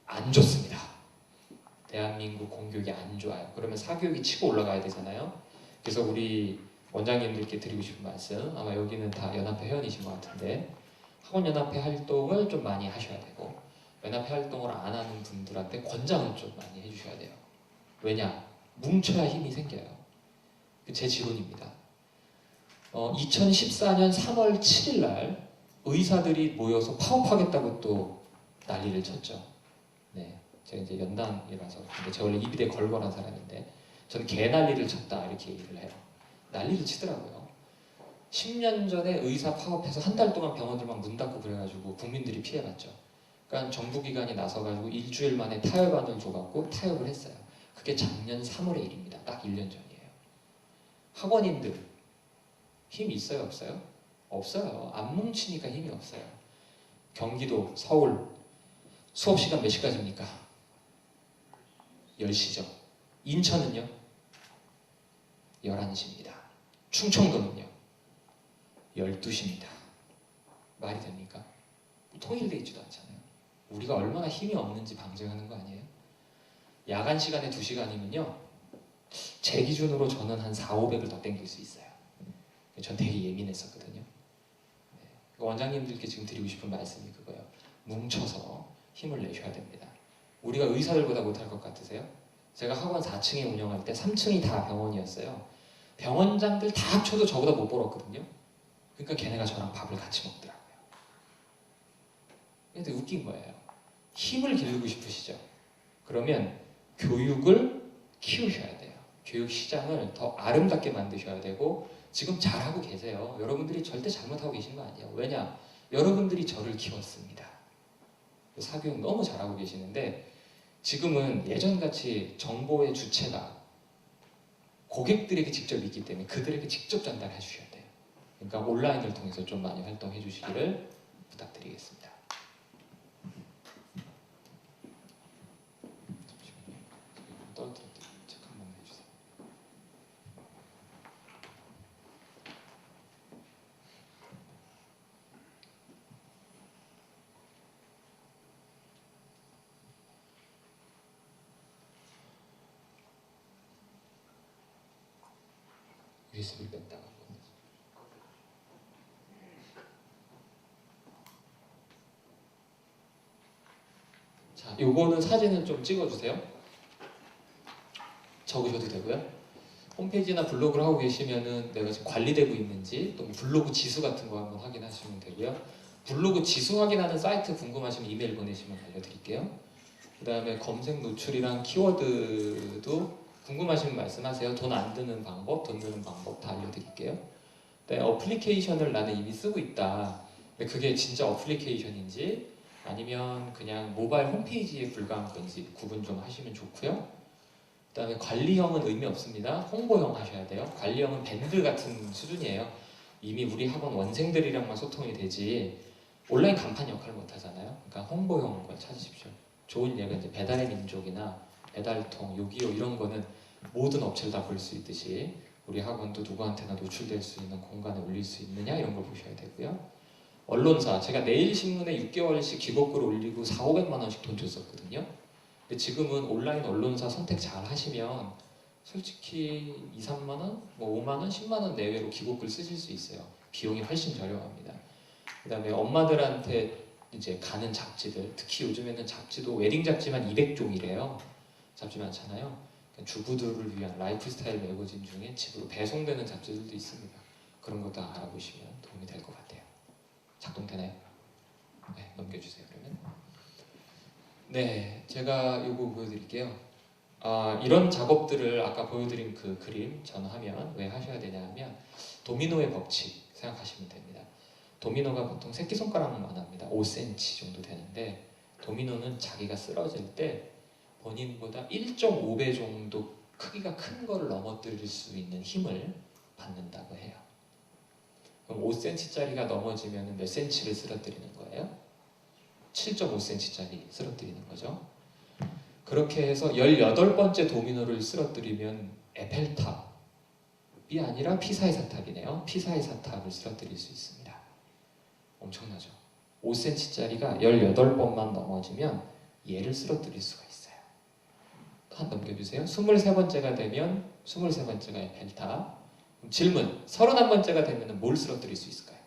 Speaker 1: 안 좋습니다. 대한민국 공교육이 안 좋아요. 그러면 사교육이 치고 올라가야 되잖아요. 그래서 우리 원장님들께 드리고 싶은 말씀, 아마 여기는 다 연합회 회원이신 것 같은데, 학원연합회 활동을 좀 많이 하셔야 되고, 연합회 활동을 안 하는 분들한테 권장을 좀 많이 해주셔야 돼요. 왜냐? 뭉쳐야 힘이 생겨요. 제 지론입니다. 2014년 3월 7일 날 의사들이 모여서 파업하겠다고 또 난리를 쳤죠. 네, 제가 이제 연단이라서, 근데 제가 원래 이비대 걸걸한 사람인데, 저는 개난리를 쳤다 이렇게 얘기를 해요. 난리를 치더라고요. 10년 전에 의사 파업해서 한 달 동안 병원들만 문 닫고 그래가지고 국민들이 피해갔죠. 그러니까 정부기관이 나서가지고 일주일 만에 타협안을 줘갖고 타협을 했어요. 그게 작년 3월의 일입니다. 딱 1년 전이에요. 학원인들 힘 있어요? 없어요? 없어요. 안 뭉치니까 힘이 없어요. 경기도, 서울 수업시간 몇 시까지입니까? 10시죠. 인천은요? 11시입니다. 충청도는요? 12시입니다. 말이 됩니까? 통일돼 있지도 않잖아요. 우리가 얼마나 힘이 없는지 방증하는 거 아니에요? 야간 시간에 2시간이면요, 제 기준으로 저는 한 400, 500을 더 땡길 수 있어요. 전 되게 예민했었거든요. 네. 원장님들께 지금 드리고 싶은 말씀이 그거예요. 뭉쳐서 힘을 내셔야 됩니다. 우리가 의사들보다 못할 것 같으세요? 제가 학원 4층에 운영할 때 3층이 다 병원이었어요. 병원장들 다 합쳐도 저보다 못 벌었거든요. 그러니까 걔네가 저랑 밥을 같이 먹더라고요. 근데 웃긴 거예요. 힘을 기르고 싶으시죠? 그러면 교육을 키우셔야 돼요. 교육 시장을 더 아름답게 만드셔야 되고, 지금 잘하고 계세요. 여러분들이 절대 잘못하고 계신 거 아니에요. 왜냐? 여러분들이 저를 키웠습니다. 사교육 너무 잘하고 계시는데, 지금은 예전같이 정보의 주체가 고객들에게 직접 있기 때문에 그들에게 직접 전달해 주셔야 돼요. 그러니까 온라인을 통해서 좀 많이 활동해 주시기를 부탁드리겠습니다. USB를 뺐다가. 자, 요거는 사진을 좀 찍어주세요. 적으셔도 되고요. 홈페이지나 블로그를 하고 계시면은 내가 지금 관리되고 있는지 또 블로그 지수 같은 거 한번 확인하시면 되고요. 블로그 지수 확인하는 사이트 궁금하시면 이메일 보내시면 알려드릴게요. 그 다음에 검색 노출이랑 키워드도 궁금하시면 말씀하세요. 돈 안 드는 방법, 돈 드는 방법 다 알려드릴게요. 네, 어플리케이션을 나는 이미 쓰고 있다. 근데 그게 진짜 어플리케이션인지 아니면 그냥 모바일 홈페이지에 불과한 건지 구분 좀 하시면 좋고요. 그 다음에 관리형은 의미 없습니다. 홍보형 하셔야 돼요. 관리형은 밴드 같은 수준이에요. 이미 우리 학원 원생들이랑만 소통이 되지 온라인 간판 역할을 못 하잖아요. 그러니까 홍보형 걸 찾으십시오. 좋은 예가 이제 배달의 민족이나 배달통, 요기요 이런 거는 모든 업체를 다 볼 수 있듯이 우리 학원도 누구한테나 노출될 수 있는 공간에 올릴 수 있느냐 이런 걸 보셔야 되고요. 언론사, 제가 내일신문에 6개월씩 기고글 올리고 400~500만 원씩 돈 줬었거든요. 근데 지금은 온라인 언론사 선택 잘 하시면 솔직히 2~3만 원, 뭐 5만 원, 10만 원 내외로 기고글 쓰실 수 있어요. 비용이 훨씬 저렴합니다. 그 다음에 엄마들한테 이제 가는 잡지들, 특히 요즘에는 잡지도 웨딩 잡지만 200종이래요. 잡지 많잖아요. 그러니까 주부들을 위한 라이프스타일 매거진 중에 집으로 배송되는 잡지들도 있습니다. 그런 것도 알아보시면 도움이 될 것 같아요. 작동되나요? 네, 넘겨주세요. 그러면 네, 제가 요거 보여드릴게요. 이런 작업들을 아까 보여드린 그 그림 전하면 왜 하셔야 되냐 하면 도미노의 법칙 생각하시면 됩니다. 도미노가 보통 새끼손가락만 합니다. 5cm 정도 되는데 도미노는 자기가 쓰러질 때 본인보다 1.5배 정도 크기가 큰 거를 넘어뜨릴 수 있는 힘을 받는다고 해요. 그럼 5cm짜리가 넘어지면 몇 cm를 쓰러뜨리는 거예요? 7.5cm짜리 쓰러뜨리는 거죠. 그렇게 해서 18번째 도미노를 쓰러뜨리면 에펠탑이 아니라 피사의 사탑이네요. 피사의 사탑을 쓰러뜨릴 수 있습니다. 엄청나죠. 5cm짜리가 18번만 넘어지면 얘를 쓰러뜨릴 수가 있어요. 한 넘겨주세요. 23번째가 되면 23번째가 에펠탑. 질문, 31번째가 되면 뭘 쓰러뜨릴 수 있을까요?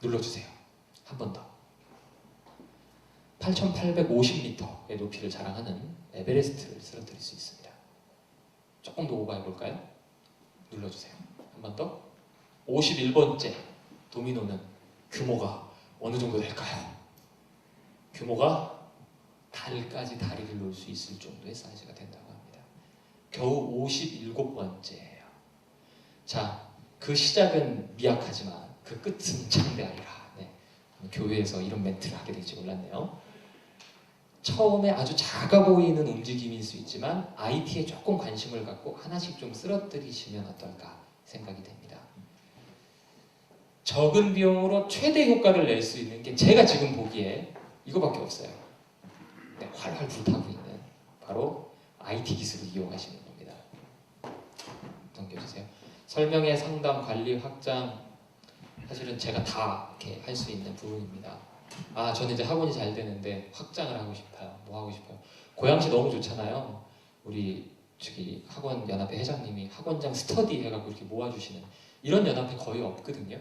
Speaker 1: 눌러주세요. 한 번 더. 8,850m의 높이를 자랑하는 에베레스트를 쓰러뜨릴 수 있습니다. 조금 더 오버해볼까요? 눌러주세요. 한 번 더. 51번째 도미노는 규모가 어느 정도 될까요? 규모가 달까지 다리를 놓을 수 있을 정도의 사이즈가 된다고 합니다. 겨우 57번째예요. 자, 그 시작은 미약하지만 그 끝은 창대하리라. 네. 교회에서 이런 멘트를 하게 될지 몰랐네요. 처음에 아주 작아 보이는 움직임일 수 있지만 IT에 조금 관심을 갖고 하나씩 좀 쓰러뜨리시면 어떨까 생각이 됩니다. 적은 비용으로 최대 효과를 낼 수 있는 게 제가 지금 보기에 이거밖에 없어요. 네, 활활 불타고 있는 바로 IT 기술을 이용하시는 겁니다. 넘겨주세요. 설명회, 상담, 관리, 확장 사실은 제가 다 이렇게 할 수 있는 부분입니다. 저는 이제 학원이 잘 되는데 확장을 하고 싶어요. 뭐 하고 싶어요? 고양시 너무 좋잖아요. 우리 저기 학원 연합회 회장님이 학원장 스터디 해갖고 이렇게 모아주시는 이런 연합회 거의 없거든요.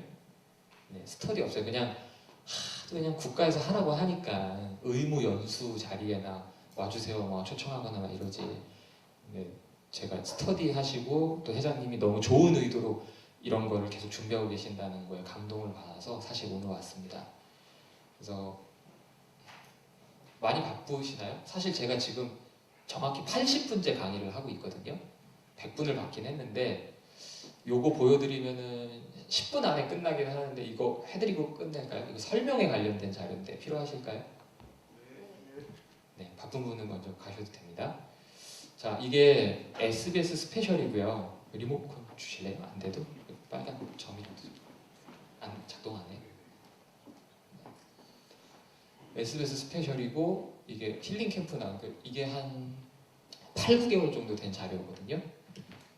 Speaker 1: 네, 스터디 없어요. 그냥 국가에서 하라고 하니까 의무 연수 자리에나 와주세요 뭐 초청하거나 막 이러지. 네, 제가 스터디 하시고 또 회장님이 너무 좋은 의도로 이런 거를 계속 준비하고 계신다는 거에 감동을 받아서 사실 오늘 왔습니다. 그래서 많이 바쁘시나요? 사실 제가 지금 정확히 80분째 강의를 하고 있거든요. 100분을 받긴 했는데 요거 보여드리면은 10분 안에 끝나긴 하는데 이거 해드리고 끝낼까요? 이거 설명에 관련된 자료인데 필요하실까요? 네, 바쁜 분은 먼저 가셔도 됩니다. 자, 이게 SBS 스페셜이고요. 리모컨 주실래요? 안 돼도? 빨간 점이 안 작동 안 해. SBS 스페셜이고 이게 힐링 캠프 나온 거 이게 한 8~9개월 정도 된 자료거든요.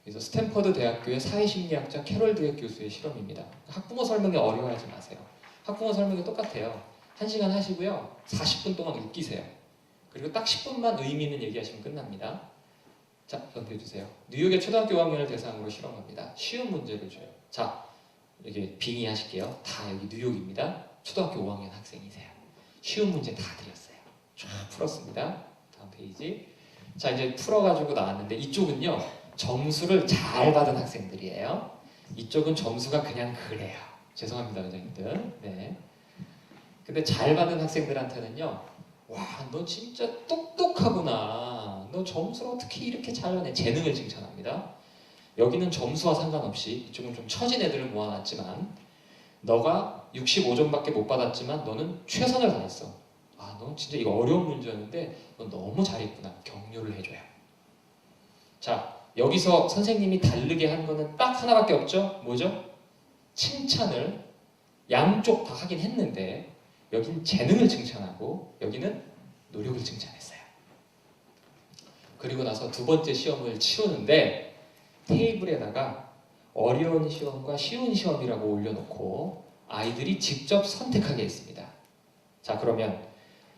Speaker 1: 그래서 스탠퍼드 대학교의 사회심리학자 캐롤 드웨 교수의 실험입니다. 학부모 설명에 어려워하지 마세요. 학부모 설명이 똑같아요. 1시간 하시고요. 40분 동안 웃기세요. 그리고 딱 10분만 의미 있는 얘기하시면 끝납니다. 자, 넘겨주세요. 뉴욕의 초등학교 5학년을 대상으로 실험합니다. 쉬운 문제를 줘요. 자, 여기 빙의하실게요. 다 여기 뉴욕입니다. 초등학교 5학년 학생이세요. 쉬운 문제 다 드렸어요. 쫙 풀었습니다. 다음 페이지. 자, 이제 풀어가지고 나왔는데 이쪽은요 점수를 잘 받은 학생들이에요. 이쪽은 점수가 그냥 그래요. 죄송합니다, 원장님들. 네. 근데 잘 받은 학생들한테는요, 와, 너 진짜 똑똑하구나. 너 점수를 어떻게 이렇게 잘하네. 재능을 칭찬합니다. 여기는 점수와 상관없이 이쪽은 좀 처진 애들을 모아놨지만 너가 65점밖에 못 받았지만 너는 최선을 다했어. 아, 너 진짜 이거 어려운 문제였는데 너 너무 잘했구나. 격려를 해줘요. 자, 여기서 선생님이 다르게 한 거는 딱 하나밖에 없죠? 뭐죠? 칭찬을 양쪽 다 하긴 했는데 여긴 재능을 칭찬하고 여기는 노력을 칭찬했어요. 그리고 나서 두 번째 시험을 치우는데 테이블에다가 어려운 시험과 쉬운 시험이라고 올려놓고 아이들이 직접 선택하게 했습니다. 자, 그러면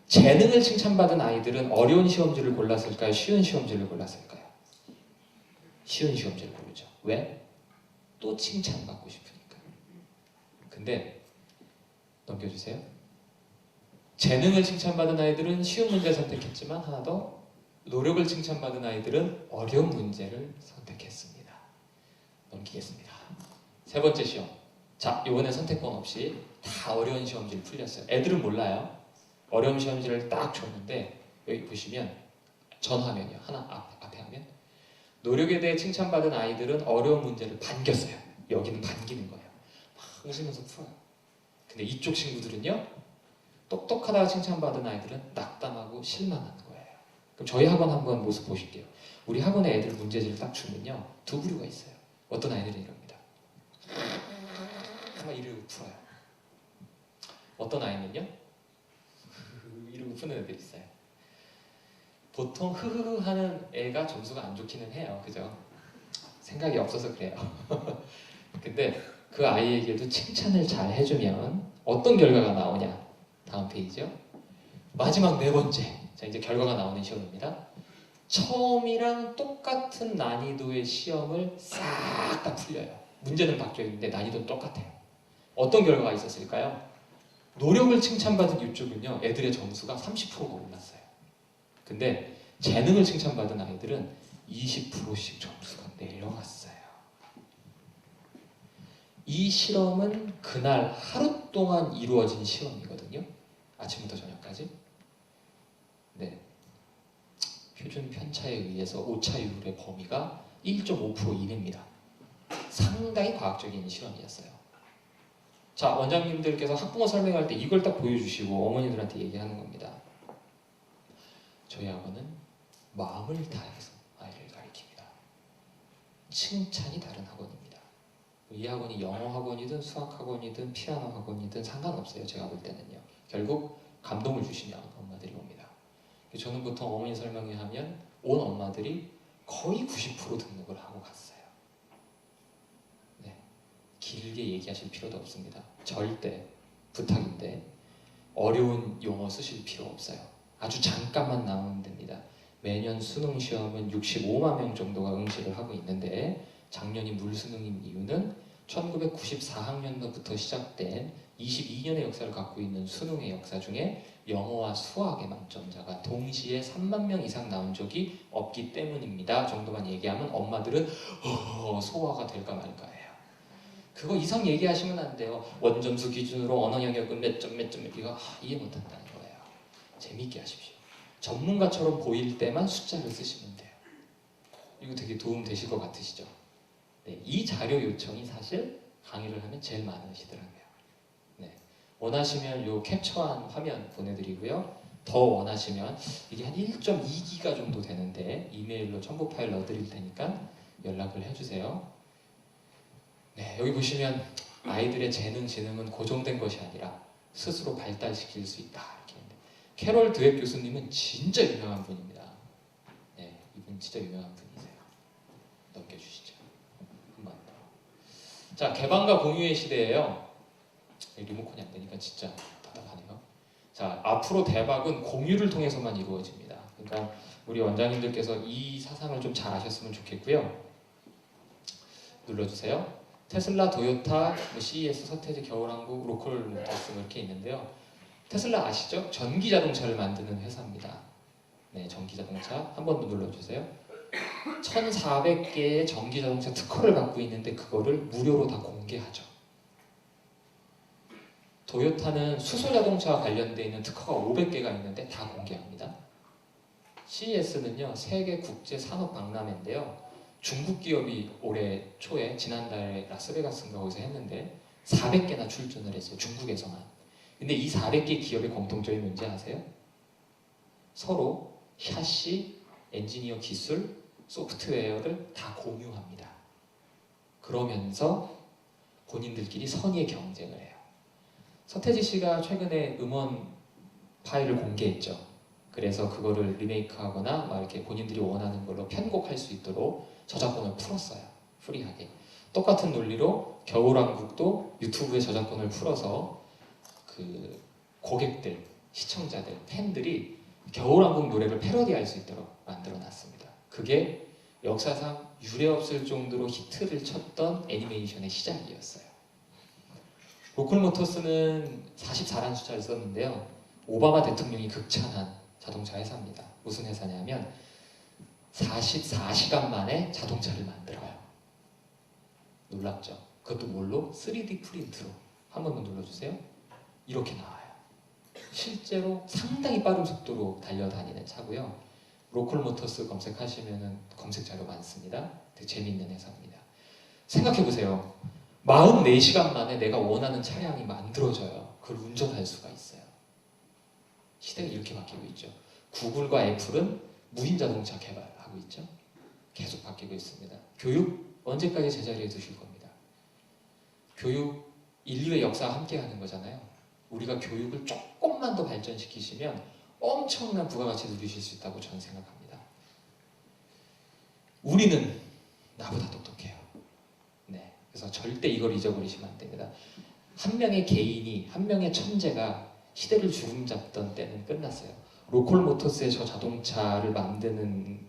Speaker 1: 재능을 칭찬받은 아이들은 어려운 시험지를 골랐을까요? 쉬운 시험지를 골랐을까요? 쉬운 시험지를 고르죠. 왜? 또 칭찬받고 싶으니까. 근데 넘겨주세요. 재능을 칭찬받은 아이들은 쉬운 문제 선택했지만 하나 더 노력을 칭찬받은 아이들은 어려운 문제를 선택했습니다. 넘기겠습니다. 세 번째 시험. 자, 이번에 선택권 없이 다 어려운 시험지를 풀렸어요. 애들은 몰라요. 어려운 시험지를 딱 줬는데 여기 보시면 전 화면이요. 하나 앞에 화면. 노력에 대해 칭찬받은 아이들은 어려운 문제를 반겼어요. 여기는 반기는 거예요. 막 웃으면서 풀어요. 근데 이쪽 친구들은요, 똑똑하다가 칭찬받은 아이들은 낙담하고 실망하는 거예요. 그럼 저희 학원 한번 모습 보실게요. 우리 학원에 애들 문제지를 딱 주면요, 두 부류가 있어요. 어떤 아이들은 이럽니다. 막 이러고 풀어요. 어떤 아이는요, 이러고 푸는 애들이 있어요. 보통 흐흐흐 하는 애가 점수가 안 좋기는 해요. 그죠? 생각이 없어서 그래요. 근데 그 아이에게도 칭찬을 잘 해주면 어떤 결과가 나오냐? 다음 페이지요. 마지막 네 번째. 자, 이제 결과가 나오는 시험입니다. 처음이랑 똑같은 난이도의 시험을 싹 다 풀려요. 문제는 바뀌어 있는데 난이도는 똑같아요. 어떤 결과가 있었을까요? 노력을 칭찬받은 이쪽은요, 애들의 점수가 30%가 올랐어요. 근데 재능을 칭찬받은 아이들은 20%씩 점수가 내려갔어요. 이 실험은 그날 하루 동안 이루어진 시험이거든요. 아침부터 저녁까지. 네. 표준 편차에 의해서 오차율의 범위가 1.5% 이내입니다. 상당히 과학적인 실험이었어요. 자, 원장님들께서 학부모 설명할 때 이걸 딱 보여주시고 어머니들한테 얘기하는 겁니다. 저희 학원은 마음을 다해서 아이를 가르칩니다. 칭찬이 다른 학원입니다. 이 학원이 영어 학원이든 수학 학원이든 피아노 학원이든 상관없어요. 제가 볼 때는요. 결국 감동을 주시면 엄마들이 옵니다. 저는 보통 어머니 설명회 하면 온 엄마들이 거의 90% 등록을 하고 갔어요. 네. 길게 얘기하실 필요도 없습니다. 절대 부탁인데 어려운 용어 쓰실 필요 없어요. 아주 잠깐만 나오면 됩니다. 매년 수능 시험은 65만 명 정도가 응시를 하고 있는데 작년이 물수능인 이유는 1994학년도부터 시작된 22년의 역사를 갖고 있는 수능의 역사 중에 영어와 수학의 만점자가 동시에 3만 명 이상 나온 적이 없기 때문입니다. 정도만 얘기하면 엄마들은 소화가 될까 말까예요. 그거 이상 얘기하시면 안 돼요. 원점수 기준으로 언어 영역은 몇 점 이거 이해 못한다는 거예요. 재밌게 하십시오. 전문가처럼 보일 때만 숫자를 쓰시면 돼요. 이거 되게 도움 되실 것 같으시죠? 네, 이 자료 요청이 사실 강의를 하면 제일 많으시더라고요. 네, 원하시면 요 캡처한 화면 보내드리고요. 더 원하시면 이게 한 1.2기가 정도 되는데 이메일로 첨부 파일 넣어드릴 테니까 연락을 해주세요. 네, 여기 보시면 아이들의 재능, 지능은 고정된 것이 아니라 스스로 발달시킬 수 있다. 이렇게 했는데 캐롤 드웩 교수님은 진짜 유명한 분입니다. 네, 이분 진짜 유명한 분이세요. 넘겨주시죠. 한 번 더. 자, 개방과 공유의 시대예요. 리모컨이 안 되니까 진짜 답답하네요. 자, 앞으로 대박은 공유를 통해서만 이루어집니다. 그러니까 우리 원장님들께서 이 사상을 좀 잘 아셨으면 좋겠고요. 눌러주세요. 테슬라, 도요타, CES, 서태지, 겨울왕국, 로컬모터스 이렇게 있는데요. 테슬라 아시죠? 전기 자동차를 만드는 회사입니다. 네, 전기 자동차 한 번 더 눌러주세요. 1,400개의 전기 자동차 특허를 갖고 있는데 그거를 무료로 다 공개하죠. 도요타는 수소 자동차와 관련되어 있는 특허가 500개가 있는데 다 공개합니다. CES는요, 세계 국제 산업 박람회인데요. 중국 기업이 올해 초에 지난달에 라스베가스인가 거기서 했는데 400개나 출전을 했어요. 중국에서만. 근데 이 400개 기업의 공통점이 뭔지 아세요? 서로 샤시, 엔지니어 기술, 소프트웨어를 다 공유합니다. 그러면서 본인들끼리 선의의 경쟁을 해요. 서태지 씨가 최근에 음원 파일을 공개했죠. 그래서 그거를 리메이크하거나 막 이렇게 본인들이 원하는 걸로 편곡할 수 있도록 저작권을 풀었어요. 프리하게. 똑같은 논리로 겨울왕국도 유튜브에 저작권을 풀어서 그 고객들, 시청자들, 팬들이 겨울왕국 노래를 패러디할 수 있도록 만들어놨습니다. 그게 역사상 유례없을 정도로 히트를 쳤던 애니메이션의 시작이었어요. 로컬모터스는 44란 숫자를 썼는데요. 오바마 대통령이 극찬한 자동차 회사입니다. 무슨 회사냐면 44시간 만에 자동차를 만들어요. 놀랍죠? 그것도 뭘로? 3D 프린트로. 한 번 더 눌러주세요. 이렇게 나와요. 실제로 상당히 빠른 속도로 달려다니는 차고요. 로컬모터스 검색하시면 검색 자료 많습니다. 되게 재미있는 회사입니다. 생각해보세요. 44시간 만에 내가 원하는 차량이 만들어져요. 그걸 운전할 수가 있어요. 시대가 이렇게 바뀌고 있죠. 구글과 애플은 무인 자동차 개발하고 있죠. 계속 바뀌고 있습니다. 교육 언제까지 제자리에 두실 겁니다. 교육 인류의 역사와 함께하는 거잖아요. 우리가 교육을 조금만 더 발전시키시면 엄청난 부가가치 누리실 수 있다고 저는 생각합니다. 우리는 나보다 똑똑해요. 네, 그래서 절대 이걸 잊어버리시면 안 됩니다. 한 명의 개인이, 한 명의 천재가 시대를 주름잡던 때는 끝났어요. 로컬모터스의 저 자동차를 만드는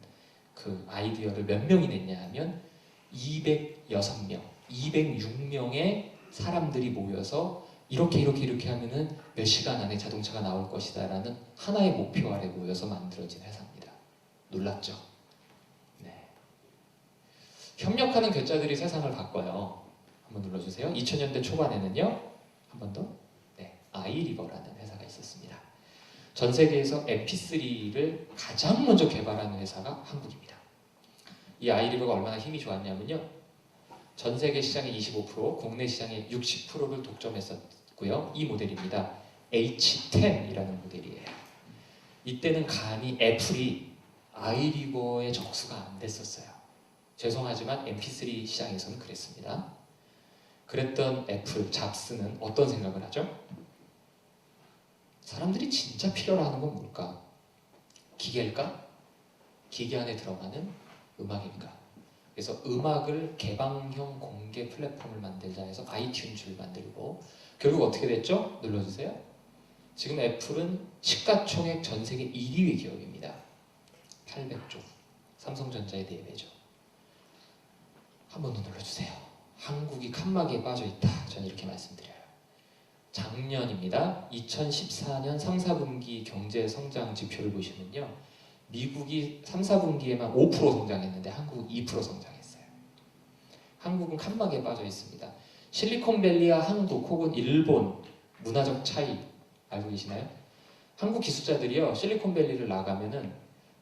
Speaker 1: 그 아이디어를 몇 명이 냈냐 하면 206명, 206명의 사람들이 모여서 이렇게 하면은 몇 시간 안에 자동차가 나올 것이다 라는 하나의 목표 아래 모여서 만들어진 회사입니다. 놀랍죠? 네. 협력하는 괴짜들이 세상을 바꿔요. 한번 눌러주세요. 2000년대 초반에는요, 한 번 더, 네, 아이리버라는 회사가 있었습니다. 전 세계에서 MP3를 가장 먼저 개발한 회사가 한국입니다. 이 아이리버가 얼마나 힘이 좋았냐면요, 전 세계 시장의 25%, 국내 시장의 60%를 독점했었고요. 이 모델입니다. H10이라는 모델이에요. 이때는 감히 애플이 아이리버의 적수가 안 됐었어요. 죄송하지만 MP3 시장에서는 그랬습니다. 그랬던 애플, 잡스는 어떤 생각을 하죠? 사람들이 진짜 필요로 하는 건 뭘까? 기계일까? 기계 안에 들어가는 음악일까? 그래서 음악을 개방형 공개 플랫폼을 만들자 해서 아이튠즈를 만들고 결국 어떻게 됐죠? 눌러주세요. 지금 애플은 시가총액 전 세계 1위 기업입니다. 800조. 삼성전자의 4배죠. 한 번 더 눌러주세요. 한국이 칸막이에 빠져있다. 저는 이렇게 말씀드려요. 작년입니다. 2014년 3, 4분기 경제 성장 지표를 보시면요. 미국이 3, 4분기에만 5% 성장했는데 한국은 2% 성장했어요. 한국은 칸막이에 빠져 있습니다. 실리콘밸리와 한국 혹은 일본 문화적 차이 알고 계시나요? 한국 기술자들이요. 실리콘밸리를 나가면은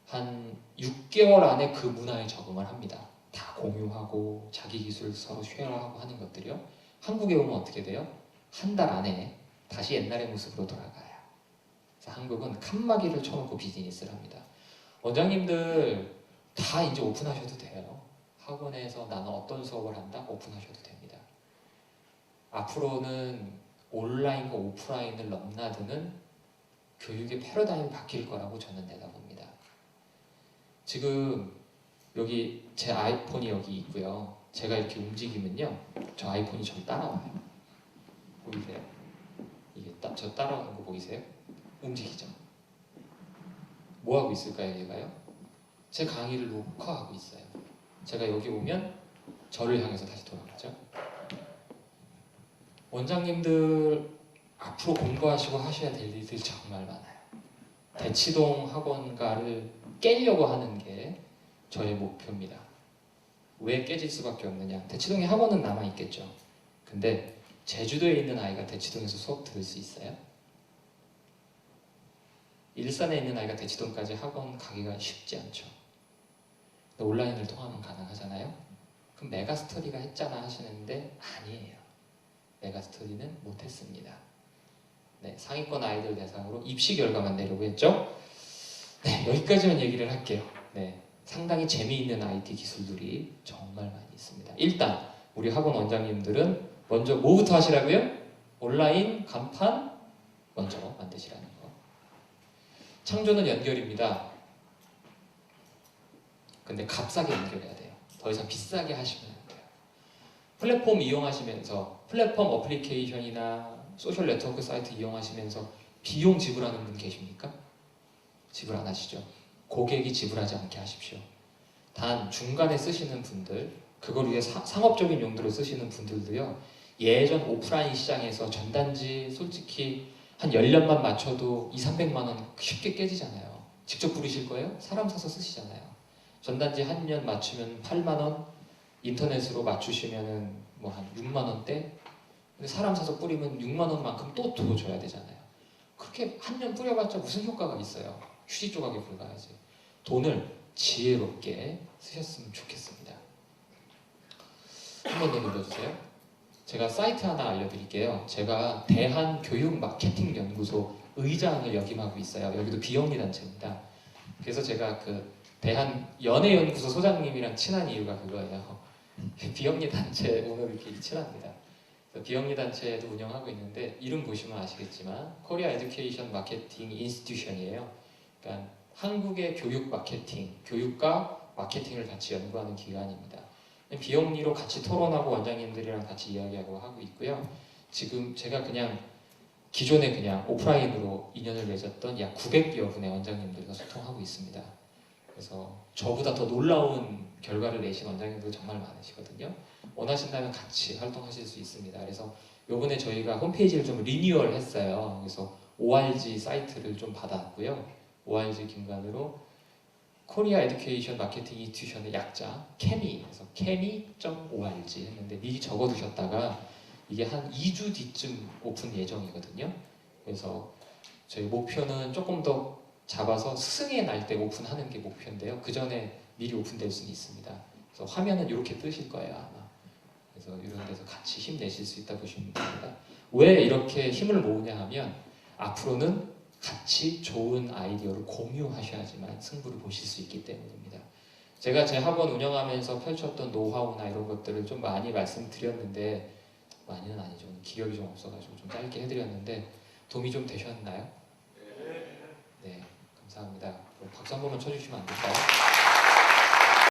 Speaker 1: 한 6개월 안에 그 문화에 적응을 합니다. 다 공유하고 자기 기술 서로 쉐어하고 하는 것들이요. 한국에 오면 어떻게 돼요? 한 달 안에 다시 옛날의 모습으로 돌아가요. 그래서 한국은 칸막이를 쳐놓고 비즈니스를 합니다. 원장님들 다 이제 오픈하셔도 돼요. 학원에서 나는 어떤 수업을 한다? 오픈하셔도 됩니다. 앞으로는 온라인과 오프라인을 넘나드는 교육의 패러다임이 바뀔 거라고 저는 내다봅니다. 지금 여기 제 아이폰이 여기 있고요. 제가 이렇게 움직이면요. 저 아이폰이 저를 따라와요. 보이세요? 이게 저 따라오는 거 보이세요? 움직이죠? 뭐 하고 있을까요, 얘가요? 제 강의를 녹화하고 있어요. 제가 여기 오면 저를 향해서 다시 돌아가죠. 원장님들 앞으로 공부하시고 하셔야 될 일들이 정말 많아요. 대치동 학원가를 깨려고 하는 게 저의 목표입니다. 왜 깨질 수밖에 없느냐? 대치동에 학원은 남아있겠죠. 근데 제주도에 있는 아이가 대치동에서 수업 들을 수 있어요? 일산에 있는 아이가 대치동까지 학원 가기가 쉽지 않죠. 온라인을 통하면 가능하잖아요. 그럼 메가스터디가 했잖아 하시는데 아니에요. 메가스터디는 못했습니다. 네, 상위권 아이들 대상으로 입시 결과만 내려고 했죠. 네, 여기까지만 얘기를 할게요. 네, 상당히 재미있는 IT 기술들이 정말 많이 있습니다. 일단 우리 학원 원장님들은 먼저 뭐부터 하시라고요? 온라인 간판 먼저 만드시라는 거. 창조는 연결입니다. 근데 값싸게 연결해야 돼요. 더 이상 비싸게 하시면 안 돼요. 플랫폼 이용하시면서 플랫폼 어플리케이션이나 소셜 네트워크 사이트 이용하시면서 비용 지불하는 분 계십니까? 지불 안 하시죠? 고객이 지불하지 않게 하십시오. 단 중간에 쓰시는 분들, 그걸 위해 상업적인 용도로 쓰시는 분들도요. 예전 오프라인 시장에서 전단지 솔직히 한 10년만 맞춰도 200~300만 원 쉽게 깨지잖아요. 직접 부르실 거예요? 사람 사서 쓰시잖아요. 전단지 한 년 맞추면 8만 원, 인터넷으로 맞추시면은 뭐 한 6만 원대. 근데 사람 사서 뿌리면 6만 원만큼 또 더 줘야 되잖아요. 그렇게 한 년 뿌려봤자 무슨 효과가 있어요? 휴지 조각에 불과하지. 돈을 지혜롭게 쓰셨으면 좋겠습니다. 한 번 더 눌러주세요. 제가 사이트 하나 알려드릴게요. 제가 대한교육마케팅연구소 의장을 역임하고 있어요. 여기도 비영리 단체입니다. 그래서 제가 그 대한연예연구소 소장님이랑 친한 이유가 그거예요. 비영리 단체 오너들끼리 친합니다. 비영리 단체도 운영하고 있는데 이름 보시면 아시겠지만 코리아 에듀케이션 마케팅 인스티튜션이에요. 그러니까 한국의 교육 마케팅, 교육과 마케팅을 같이 연구하는 기관입니다. 비영리로 같이 토론하고 원장님들이랑 같이 이야기하고 하고 있고요. 지금 제가 그냥 기존에 그냥 오프라인으로 인연을 맺었던 약 900여 분의 원장님들과 소통하고 있습니다. 그래서 저보다 더 놀라운 결과를 내신 원장님들 정말 많으시거든요. 원하신다면 같이 활동하실 수 있습니다. 그래서 요번에 저희가 홈페이지를 좀 리뉴얼 했어요. 그래서 ORG 사이트를 좀 받았고요. ORG 기관으로 코리아 에듀케이션 마케팅 인스티튜션의 약자 케미, 그래서 케미.org 했는데 미리 적어두셨다가 이게 한 2주 뒤쯤 오픈 예정이거든요. 그래서 저희 목표는 조금 더 잡아서 스승의 날 때 오픈하는 게 목표인데요. 그 전에 미리 오픈될 수는 있습니다. 그래서 화면은 이렇게 뜨실 거예요 아마. 그래서 이런 데서 같이 힘내실 수 있다 보시면 됩니다. 왜 이렇게 힘을 모으냐 하면 앞으로는 같이 좋은 아이디어를 공유하셔야지만 승부를 보실 수 있기 때문입니다. 제가 제 학원 운영하면서 펼쳤던 노하우나 이런 것들을 좀 많이 말씀드렸는데 많이는 아니죠. 기억이 좀 없어가지고 좀 짧게 해드렸는데 도움이 좀 되셨나요? 네, 감사합니다. 박수 한 번만 쳐주시면 안 될까요?